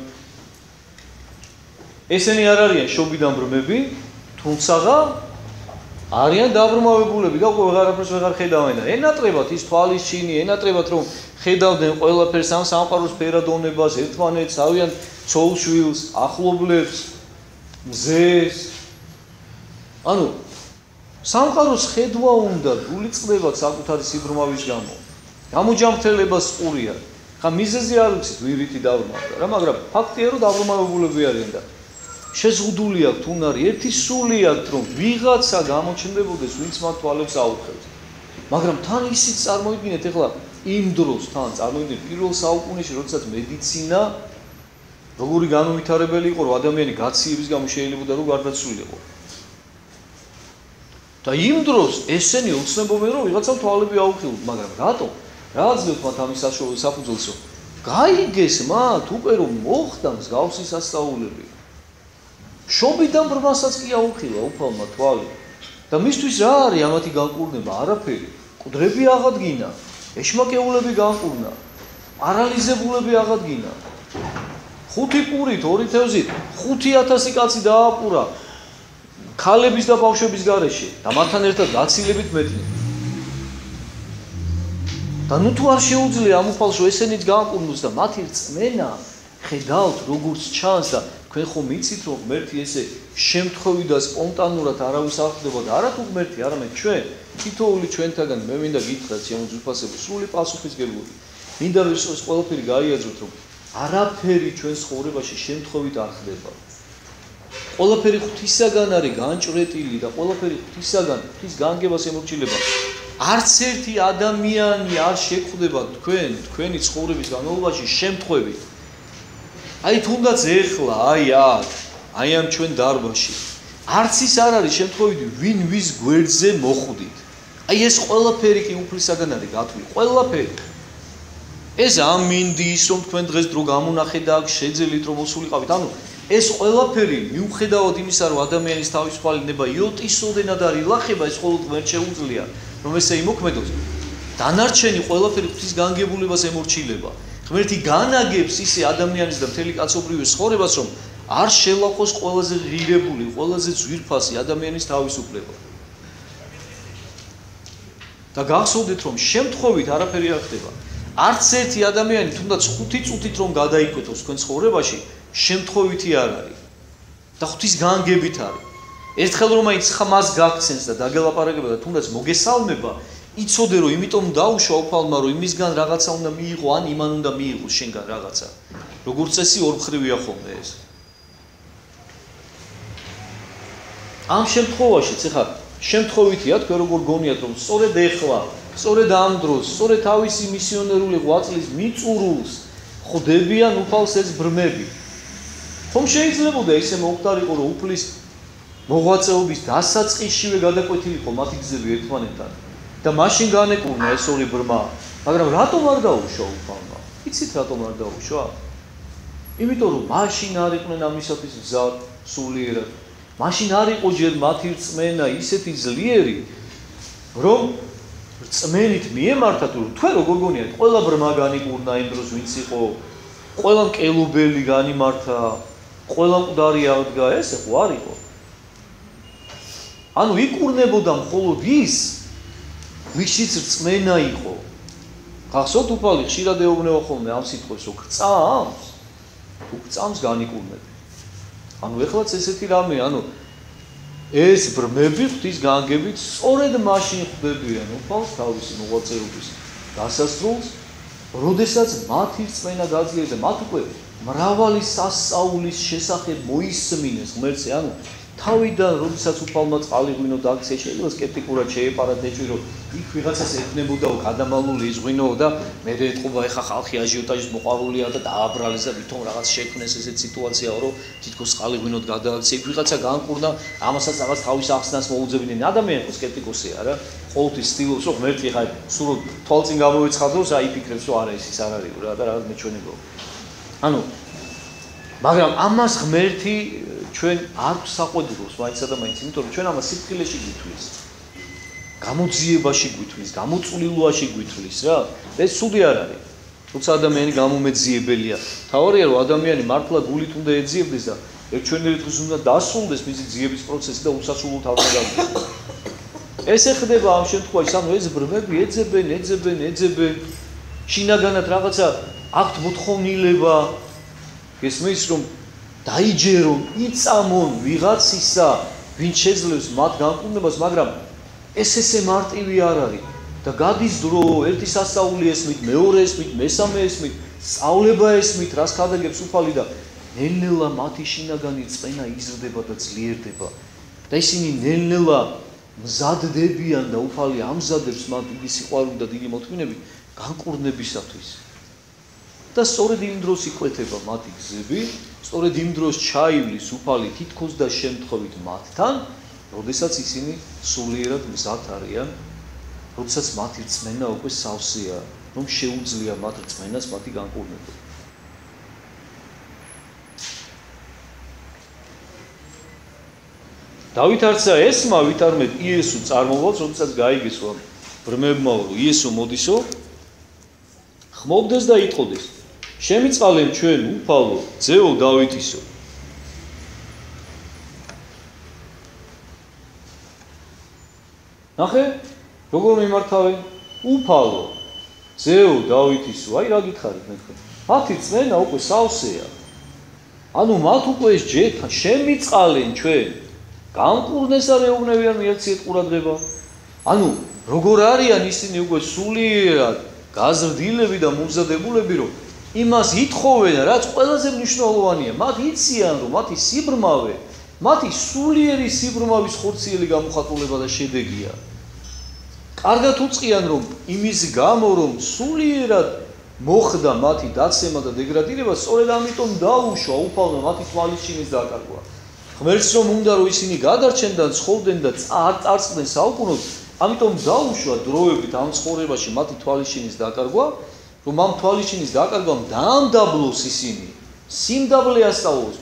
ესენი არ არიან შობიდან ბრმები, თუმცა არიან დაბრმავებულები და ვეღარაფერს ვეღარ ხედავენ და ენატრებათ ის თვალის ჩინი, ენატრებათ რომ ხედავდნენ ყველაფერს ამ სამყაროს ფერადონებას, ერთმანეთს, ავიან ცოლ-შვილს, ახლობლებს, მზეს. ანუ სამყაროს ხედვა უნდა გულიწდებათ საკუთარი სიბრმავის გამო. გამოჯამრთელებას ყურია. ხა მიზეზი არ ვიცით ვირითი დაბრმავდა რა, მაგრამ ფაქტია რომ დაბრმავებულები არიან და შეზღუდული აქვთ უნარი, ერთი სული აქვთ რომ ვიღაცა გამოჩნდებოდეს, ვინც მათ თვალებს აუხელს. მაგრამ თან ისიც წარმოიდგინეთ ეხლა იმ დროს თან წარმოიდგინეთ პირველ საუკუნეში როდესაც მედიცინა როგორი განუვითარებელი იყო რომ ადამიანი გაციების გამო შეიძლებოდა რომ გარდაცვლილიყო და იმ დროს ესენი ოცნებობენ რომ ვიღაცამ თვალები აუხილოთ მაგრამ რატომ რა აძლევთ მათ ამის საფუძველს რომ გაიგეს მათ უკვე რომ მოხდა მსგავსი სასწაულები შობიდან ბრმასაც კი აუხილა უფალმა თვალი და მისთვის რა არის ამათი განკურნება არაფერი კუდრები აღადგინა ეშმაკეულები განკურნა პარალიზებულები აღადგინა 5 პურით 2 თევზით 5000 კაცი დააპურა ქალების და ბავშვების გარეშე და მათთან ერთად გაცილებით მეტი და ნუ თუ არ შეუძლია ამ უფალს რომ ესენიც განკურნოს და მათი რწმენა ხედავთ როგორც ჩანს და თქვენ ხომ იცით რომ ღმერთი ესე შემთხვევით და სპონტანურად არავის არ ხდება და არა თუ ღმერთი არამედ ჩვენ თითოეული ჩვენთაგან მე მინდა გითხრათ შემოძვიფასებო სრული პასუხისგებლური მინდა რომ ეს ყველაფერი გაიაზროთ რომ არაფერი ჩვენ ცხოვრებაში შემთხვევით არ ხდება ყველაფერი ღვთისაგან არის განჭრეტილი და ყველაფერი ღვთისაგან ღვთის განგებას ემორჩილება არც ერთი ადამიანი არ შეხვდება თქვენი ცხოვრების განმავლობაში შემთხვევით აი თუნდაც ეხლა აი აქ აი ამ ჩვენ დარბაზში არც ის არ არის შემთხვევით ვინ ვის გვერდზე მოხვდით აი ეს ყველაფერი კი უფლისაგან არის გათვლილი ყველაფერი ეს ამინდი ის რომ თქვენ დღეს დრო გამონახეთ და აქ შეძელით რომ მოსულიყავით ანუ ეს ყველაფერი მიუხედავად იმისა რომ ადამიანის თავისუფალი ნება იოტისოდენად არ ილახება ეს მხოლოდ ღმერთს შეუძლია რომ ესე იმოქმედოს დანარჩენი ყველაფერი ღვთის განგებულებას ემორჩილება ღმერთი განაგებს ისე ადამიანის და მთელი კაცობრიობის ცხოვრებას რომ არ შელახოს ყველაზე ღირებული ყველაზე ძვირფასი ადამიანის თავისუფლება და გახსოვდეთ რომ შემთხვევით არაფერი არ ხდება არც ერთი ადამიანი თუნდაც 5 წუთით რომ გადაიკვეთოს თქვენ ცხოვრებაში შემთხვევითი არ არის და ღვთის განგებით არის ერთხელ რომ აი ხმას გაგცენს და დაგელაპარაკება და თუნდაც მოგესალმება იცოდე რომ იმიტომ დაუშვა უფალმა რომ იმისგან რაღაცა უნდა მიიღო ან იმან უნდა მიიღო შენგან რაღაცა როგორც წესი ორმხრივია ხოლმე ეს ამ შემთხვევაშიც ეხლა შემთხვევითია თქვენ როგორ გონიათ რომ სწორედ ეხლა სწორედ ამ დროს სწორედ თავისი მისიონერული ღვაწლის მიწურულს ხვდებიან უფალს ეს ბრმები ხომ შეიძლებოდა ისე მოხდარიყო რომ უფლის მოღვაწეობის დასაწყისშივე გადაკვეთილიყო მათი გზები ერთმანეთთან და მაშინ განეკურნა ეს ორი ბრმა მაგრამ რატომ არ დაუშვა უფალმა იცით რატომ არ დაუშვა იმიტომ რომ მაშინ არ იყვნენ ამისათვის მზად სულიერად მაშინ არ იყო ჯერ მათი რწმენა ისეთი ძლიერი რომ რწმენით მიემართათ რომ თქვენ როგორ გონიათ ყველა ბრმა განიკურნა იმ დროს ვინც იყო ყველა მკელობელი განიმართა ყველა მკვდარი აღდგა ესე ხო არ იყო ანუ იკურნებოდა მხოლოდ ის ვისიც რწმენა იყო გახსოვთ უფალი ხშირად ეუბნება ხოლმე ამ სიტყვებს რომ გწამს თუ გწამს განიკურნები ანუ ეხლაც ესეთი რამე ანუ ეს ბრმები ღვთის განგებით სწორედ მაშინ ხვდებიან უფალს თავისი მოღვაწეობის დასასრულს როდესაც მათი რწმენა გაძლიერდა და მათ უკვე მრავალი სასწაულის შესახებ მოისმინეს ღმერთზე ანუ თავიდან როდესაც უფალმა წყალიღვინო დააქცია შეიძლება სკეპტიკურად შეეპარათ ეჭვი რომ იქ ვიღაცას ეთნებოდაო გადამალული იზღვინოო და მე ეთყობა ეხა ხალხი აჟიოტაჟის მოყვარულია და დააბრალეს და ვითომ რაღაც შექმნეს ესეთ სიტუაციაო რომ თითქოს წყალიღვინოდ გადააქცია იქ ვიღაცა განკურნა ამასაც რაღაც თავის ახსნას მოუძებდნენ ადამიანი ხო სკეპტიკოსია რა ყოველთვის ცდილობს რომ ღმერთი ეხა სულ თვალწინ გამოეცხადოს აი ფიქრებს რომ არა ის არ არის რა და რაღაც მეჩვენებო ანუ მაგრამ ამას ღმერთი ჩვენ არ საყვედურობს მაინცსა და მაინც იმიტომ რომ ჩვენ ამას სიფრთხილეში გვითვლის გამოძიებაში გვითვლის გამოწვლილვაში გვითვლის რა ეს ცუდი არ არის თუმცა ადამიანი გამომეძიებელია თავარია რომ ადამიანი მართლა გულით უნდა ეძიებდეს და ერთჩვენერი დღის უნდა დასრულდეს მისი ძიების პროცესი და უსასრულო თავზე გავიდეს ეს ეხდება ამ შემთხვევაში ანუ ეს ბრმები ეძებენ შინაგანად რაღაცა აქვთ მოთხოვნილება გესმის რომ დაიჯერონ, იწამონ ვიღაცისა, ვინც შეძლებს მათ განკურნებას, მაგრამ ეს ესე მარტივი არ არის. და გადის დრო, ერთი სასწაული ესმით, მეორე ესმით, მესამე ესმით, სწავლება ესმით, რას ხადაგებს უფალი და ნელ-ნელა მათი შინაგანი რწმენა იზრდება და ძლიერდება. და ისინი ნელ-ნელა მზადდებიან და უფალი ამზადებს მათ დიდი სიყვარული და დიდი მოთმინებით განკურნებისათვის. და სწორედ იმ დროს იკვეთება მათი გზები, სწორედ იმ დროს ჩაივლის უფალი თითქოს და შემთხვევით მათთან, როდესაც ისინი სულიერად მზად არიან, როდესაც მათი რწმენა უკვე სავსეა, რომ შეუძლია მათ რწმენას მათი განკურნება. დავით არცა ესმა ვითარმეთ იესო წარმოვალს, როდესაც გაიგესო ამ ბრმებმა, რომ იესო მოდისო, ხმობდეს და იტყოდეს: შემიწყალე ჩვენ უფალო, ძეო დავითისო. ნახე, როგორ მიმართავენ? უფალო, ძეო დავითისო. აი რა გითხარით მეთქე. მათი წმენა უკვე სავსეა. ანუ მათ უკვე ეს ჯეთა შემიწყალენ ჩვენ. განკურნეს არ ეუბნებიან მიეციეთ ყურადღება. ანუ როგორ არიან ისინი უკვე სულიერად გაზრდილები და მომზადებულები, რომ იმას ითხოვენ, რაც ყველაზე მნიშვნელოვანია. მათ იციან, რომ მათი სიბრმავე, მათი სულიერი სიბრმავის ხორციელი გამოხატულება და შედეგია. კარგად უწყიან, რომ იმის გამო, რომ სულიერად მოხდა მათი დაცემა და დეგრადირება, სწორედ ამიტომ დაუშვა უფალმა მათი თვალისჩინის დაკარგვა. ღმერთს რომ უნდა რომ ისინი გადარჩენ და ცხოვრდნენ და წარწყდნენ საუკუნოდ, ამიტომ დაუშვა დროებით ამ ცხოვრებაში მათი თვალისჩინის დაკარგვა, რომ ამ თვალისჩინის დაკარგვამ დაამდაბლოს ისინი, სიმდაბლე ასწავლოს,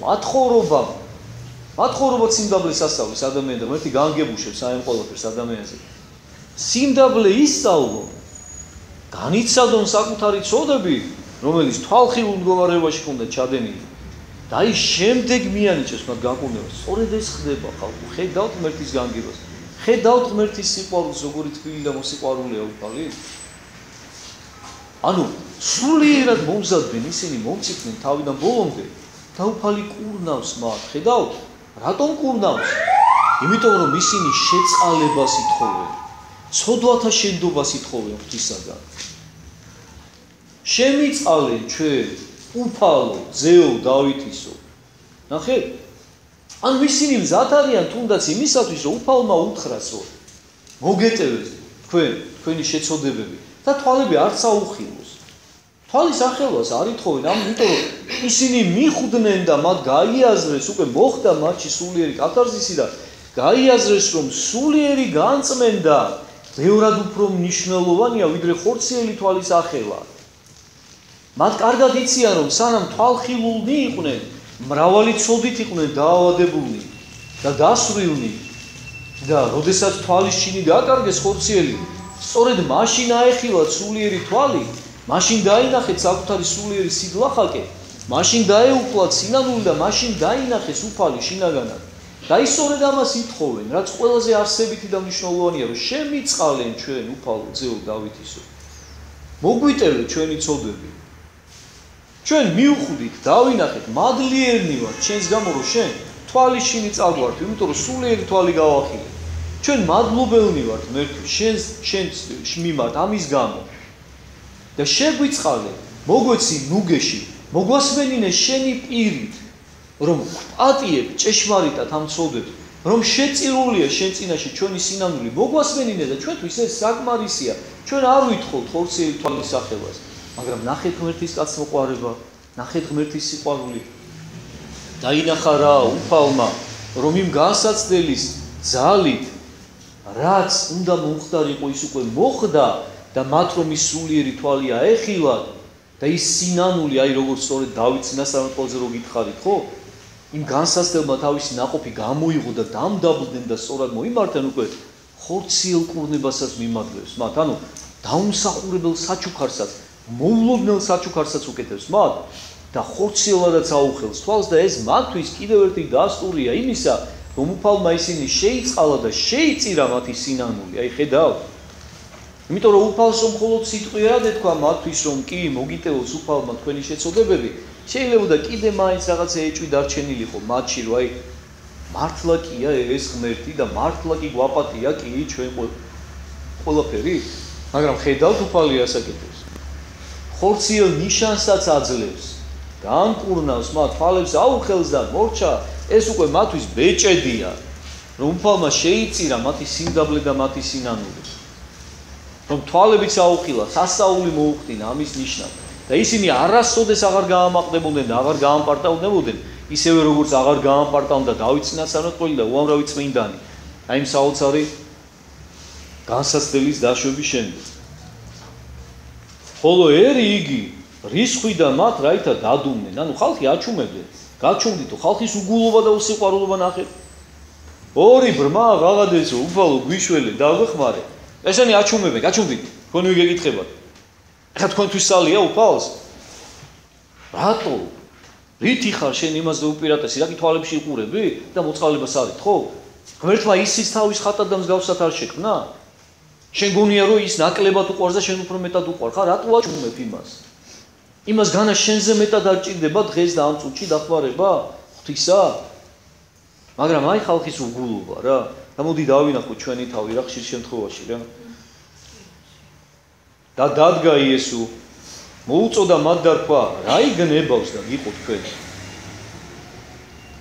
მათხოვრობა სიმდაბლეს ასწავლის ადამიანი და ღმერთი განგებუშებს აი ამ ყველაფერს ადამიანზე. სიმდაბლე ისწავლო, განიცადონ საკუთარი ცოდები, რომელიც თვალხილულ მდგომარეობაში ჰქონდა ჩადენილი. და ის შემდეგ მიანიჭებს მათ განკურნებას. სწორედ ეს ხდება ხალხო, ხედავთ ღმერთის განგებას. ხედავთ ღმერთის სიყვარულს, როგორი თბილი და მოსიყვარულია უფალი. ანუ სულიერად მომზადდნენ ისინი, მომწიფდნენ თავიდან ბოლომდე და უფალი კურნავს მათ. ხედავთ? რატომ კურნავს? იმიტომ რომ ისინი შეწყალებას ითხოვენ, ცოდვათა შენდობას ითხოვენ ღვთისაგან. შემიწყალე ჩვენ უფალო, ძეო დავითისო. ნახეთ? ანუ ისინი მზად არიან თუნდაც იმისათვის, რომ უფალმა უთხრას, რომ მოგეტევეს თქვენი შეცოდებები და თვალები არ საუხილოს. თვალის ახელვას არ ითხოვენ, ამიტომ რომ ისინი მიხვდნენ და მათ გაიაზრეს, უკვე მოხდა მათში სულიერი კათარზისი და გაიაზრეს, რომ სულიერი განწმენდა ბევრად უფრო მნიშვნელოვანია, ვიდრე ხორციელი თვალის ახელა. მათ კარგად იციან, რომ სანამ თვალხილულნი იყვნენ, მრავალი ცოდით იყვნენ დაავადებულნი და დასრულნი და როდესაც თვალისჩინი დაკარგეს ხორციელი, სწორედ მაშინ აეხილათ სულიერი თვალი, მაშინ დაინახეთ საკუთარი სულიერი სიდლახაკე, მაშინ დაეუფლათ სინანული და მაშინ დაინახეს უფალი შინაგანად. და ის სწორედ ამას ითხოვენ, რაც ყველაზე არსებითი და მნიშვნელოვანია, რომ შემიწყალენ ჩვენ უფალო, ძეო დავითისო. მოგვიტევეთ ჩვენი ცოდები. ჩვენ მივხვდით, დავინახეთ, მადლიერნი ვართ ჩვენს გამო, რომ შენ თვალისჩინი წაგვართ, იმიტომ რომ სულიერი თვალი გავახილე. ჩვენ მადლობელნი ვართ ღმერთი, შენს მიმართ ამის გამო. და შეგვიწყალე, მოგვეცი ნუგეში, მოგვასმენინე შენი პირით, რომ პატიებ ჭეშმარიტად ამ ცოდებს, რომ შეწირულია შენ წინაშე ჩვენი სინანული, მოგვასმენინე და ჩვენთვის ეს საკმარისია. ჩვენ არ ვითხოვთ ხორციელი თვალის სახებას. მაგრამ ნახეთ ღმერთის კაცმოყვარება, ნახეთ ღმერთის სიყვარული. დაინახა რა უფალმა, რომ იმ განსაცდელის ძალით, რაც უნდა მომხდარიყო, ის უკვე მოხდა და მათ რომ ის სულიერი თვალი აეხილათ და ის სინანული, აი როგორც სწორედ დავით წინასწარ ყველაზე რო გითხარით, ხო? იმ განსაცდელმა თავისი ნაყოფი გამოიღო და დამდაბლდნენ და სწორად მოიმართენ უკვე ხორციელ კურნებასაც მიმაგლებს მათ. ანუ დაუმსახურებელ საჩუქარსაც მოვლოდნელ საჩუქარსაც უკეთებს მათ და ხორციელადაც აუხელს თვალს და ეს მათთვის კიდევ ერთი დასტურია იმისა, რომ უფალმა ისინი შეიწყალა და შეიწირა მათი სინანული. აი ხედავთ? იმიტომ რომ უფალს რომ მხოლოდ სიტყვი არ ეთქვა მათთვის, რომ კი მოგიტევოს უფალმა თქვენი შეცოდებები, შეიძლება კიდე მაინც რაღაცა ეჭვი დარჩენილიყო მათში, რომ აი მართლა კია ეს ღმერთი და მართლა კი გვაპატია კი ჩვენ ყველაფერი, მაგრამ ხედავთ უფალი ასაკეთებს. ხორციელ ნიშანსაც აძლევს, განკურნავს მათ, თვალებს აუხელს და მორჩა, ეს უკვე მათთვის ბეჭედია. რომ უფალმა შეიწირა მათი სიმდაბლე და მათი სინანული. რომ თვალებიც აუხილა, სასაული მოუხდინა ამის ნიშნად. და ისინი არასოდეს აღარ გაამაყდებოდნენ და აღარ გაამპარტავნებოდნენ, ისევე როგორც აღარ გაამპარტავნდა დავითს წინასწარმეტყველი და უამრავი წმინდანი. აი იმ საოცარი განსაცდელის დაშვების შემდეგ. ხოლო ერი იგი რისხვიდა მათ რაითა დადუმდნენ. ანუ ხალხი აჩუმებდნენ. გაჩუმდითო ხალხის უგულობა და უსიყვარულობა ნახეთ. ორი ბრმა ღაღადეს უფალო გვიშველი დაგვეხმარე. ესენი აჩუმებენ, გაჩუმდით. თქვენ ვიგეკითხებათ. ეხლა თქვენთვის სალია უფალს? რატო? რითი ხარ შენ იმაზე უპირატესი? რა კითხვებში იყურები და მოწყალებას არით, ხო? ღმერთმა ისის თავის ხატად და მსგავსად არ შექმნა? შენ გონია რომ ის ნაკლებად უყვარს და შენ უფრო მეტად უყვარ ხარ? რატო აჩუმებ იმას? იმას განა შენზე მეტად არ ჭირდება დღეს და ამ წუთში დახმარება ღვთისა? მაგრამ აი ხალხის უგულობა რა. და მოდი დავინახოთ ჩვენი თავი რა ხშირ შემთხვევაში რა. და დადგა იესო მოუწოდა მათ და თქვა რა იგნებავს და გიყო თქვენ.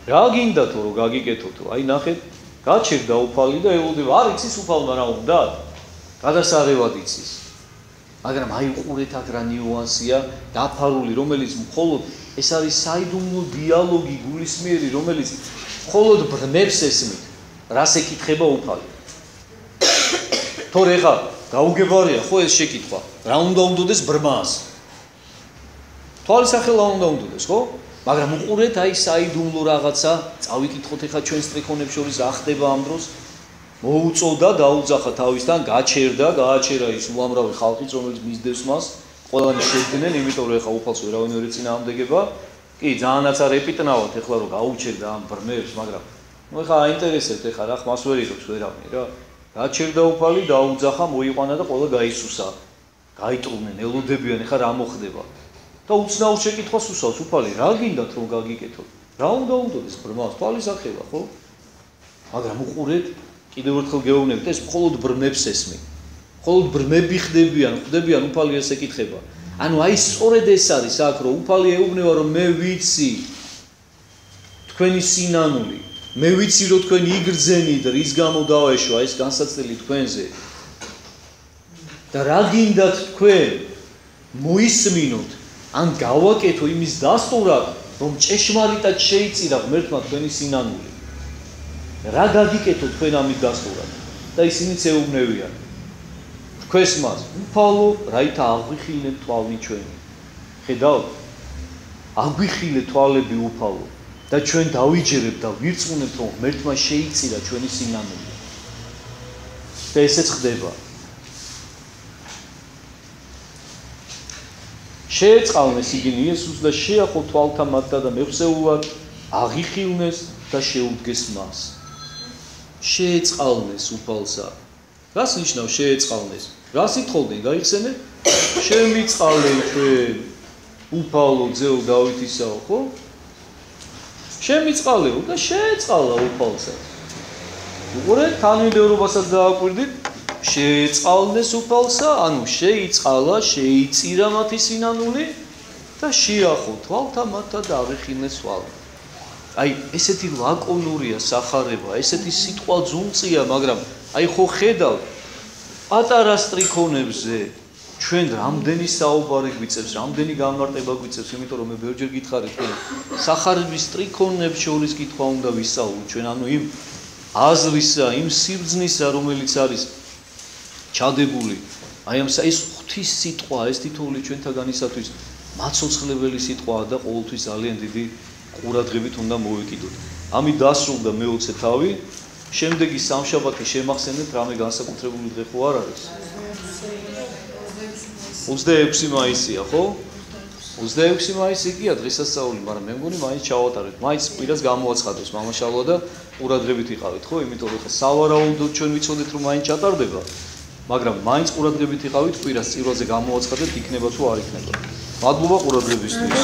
რა გინდათო რომ გაგიკეთოთო? აი ნახეთ გაჩერდა უფალი და ელოდება არ იცის უფალმა რა უნდა? გადასაღებად იცის. მაგრამ აი უყურეთ აქ რა ნიუანსია დაფარული რომელიც მხოლოდ ეს არის საიდუმლო დიალოგი გულისმიერი რომელიც მხოლოდ ბრმებს ესმით რას ეკითხება უფალი. თორე ხა გაუგებარია ხო ეს შეკითხვა რა უნდა უნდოდეს ბრმას? თვალის ახლა უნდა უნდოდეს ხო? მაგრამ უყურეთ აი საიდუმლო რაღაცა წავიკითხოთ ეხა ჩვენ სტრიქონებს შორის რა ხდება ამ დროს. მოუწოდა დაუძახა თავისთან გააჩერა ის უამრავი ხალხიც რომელიც მისდევს მას ყველანი შედგნენ იმიტომ რომ ეხა უფალს ვერავინ ვერ ეწინააღმდეგება. კი ძალიანაც არ ეპიტნავთ ეხლა რომ გაუჩერდა ამ ბრმებს მაგრამ ნუ ეხა აინტერესებთ ეხა რა ხმას ვერ იღებს ვერავინ რა. გაჩერდა უფალი დაუძახა მოიყვანა და ყველა გაისუსა. გაიტრუნენ ელოდებიან ეხა რა მოხდება. და უცნაურ შეკითხვას უსვავს უფალი რა გინდათ რომ გაგიკეთოთ? რა უნდა უნდოდეს ბრმას? თვალის ახლა ხო? მაგრამ უყურეთ კიდევ ერთხელ გეუბნებით ეს მხოლოდ ბრმებს ესმით. მხოლოდ ბრმები ხდებიან უფალი ეს ეკითხება. ანუ აი სწორედ ეს არის აქ რომ უფალი ეუბნება რომ მე ვიცი თქვენი სინანული. მე ვიცი რომ თქვენ იგრძენით რის გამო დავეშვა ეს განსაცდელი თქვენზე. და რა გინდათ თქვენ მოისმინოთ ან გავაკეთო იმის დასტურად რომ ჭეშმარიტად შეიწირა ღმერთმა თქვენი სინანული. რა გაგიკეთო თქვენ ამით დასტურად? და ისინიც ეუბნებიან თქვენს მას უფალო რაითა აღვიხილეთ თვალი ჩვენი. ხედავთ? აღვიხილეთ თვალები უფალო და ჩვენ დავიჯერებთ და ვირწმუნებთ რომ ღმერთმა შეიწირა ჩვენი სინანული. და ესეც ხდება. შეეწყალნეს იგინი იესოს და შეახო თვალთა მათთა და მეხსეულად აღიხილნეს და შეუდგეს მას. შეეწყალნეს უფალსა. რას ნიშნავს შეეწყალნეს? რას ითხოვდნენ გაიხსენეთ? შემიწყალე ჩვენ უფალო ძეო დავითისაო ხო? შემიწყალეო და შეეწყალა უფალსა. უყურეთ თანმიმდევრობასაც დააკვირდით შეეწყალნეს უფალსა, ანუ შეიწყალა, შეიწირა მათი სინანული და შეახო თვალთა მათთა და აღიხილნეს თვალები. აი ესეთი ლაკონურია სახარება, ესეთი სიტყვა ძუნწია, მაგრამ აი ხო ხედავთ პატარა სტრიქონებზე ჩვენ რამდენი საუბარი გვიწევს, რამდენი გამარტება გვიწევს, იმიტომ რომ მე ბევრჯერ გითხარით, რომ სახარების სტრიქონებს შორის კითხვა უნდა ვისაუბროთ ჩვენ, ანუ იმ აზრისა, იმ სიბრძნისა, რომელიც არის ჩადებული, აი ამ ეს ღვთის სიტყვა, ეს თითოეული ჩვენთაგანისათვის მაცოცხლებელი სიტყვაა და ყოველთვის ძალიან დიდი ყურადღებით უნდა მოვეკიდოთ. ამით დასრულდა მე-20 თავი. შემდეგი სამშაბათი შემახსენებთ რამე განსაკუთრებული დღე ხო არ არის? 26 მაისია, ხო? 26 მაისი კია დღესასწაული, მაგრამ მე მგონი მაინც ჩავატარეთ. მაინც კვირას გამოაცხადოს მამაშალვა და ყურადღებით იყავით, ხო? იმიტომ რომ ხა სავარაუდოდ ჩვენ ვიცოდეთ რომ მაინც ჩატარდება, მაგრამ მაინც ყურადღებით იყავით კვირას წირვაზე გამოაცხადეთ, იქნება თუ არ იქნება. მადლობა ყურადღებისთვის.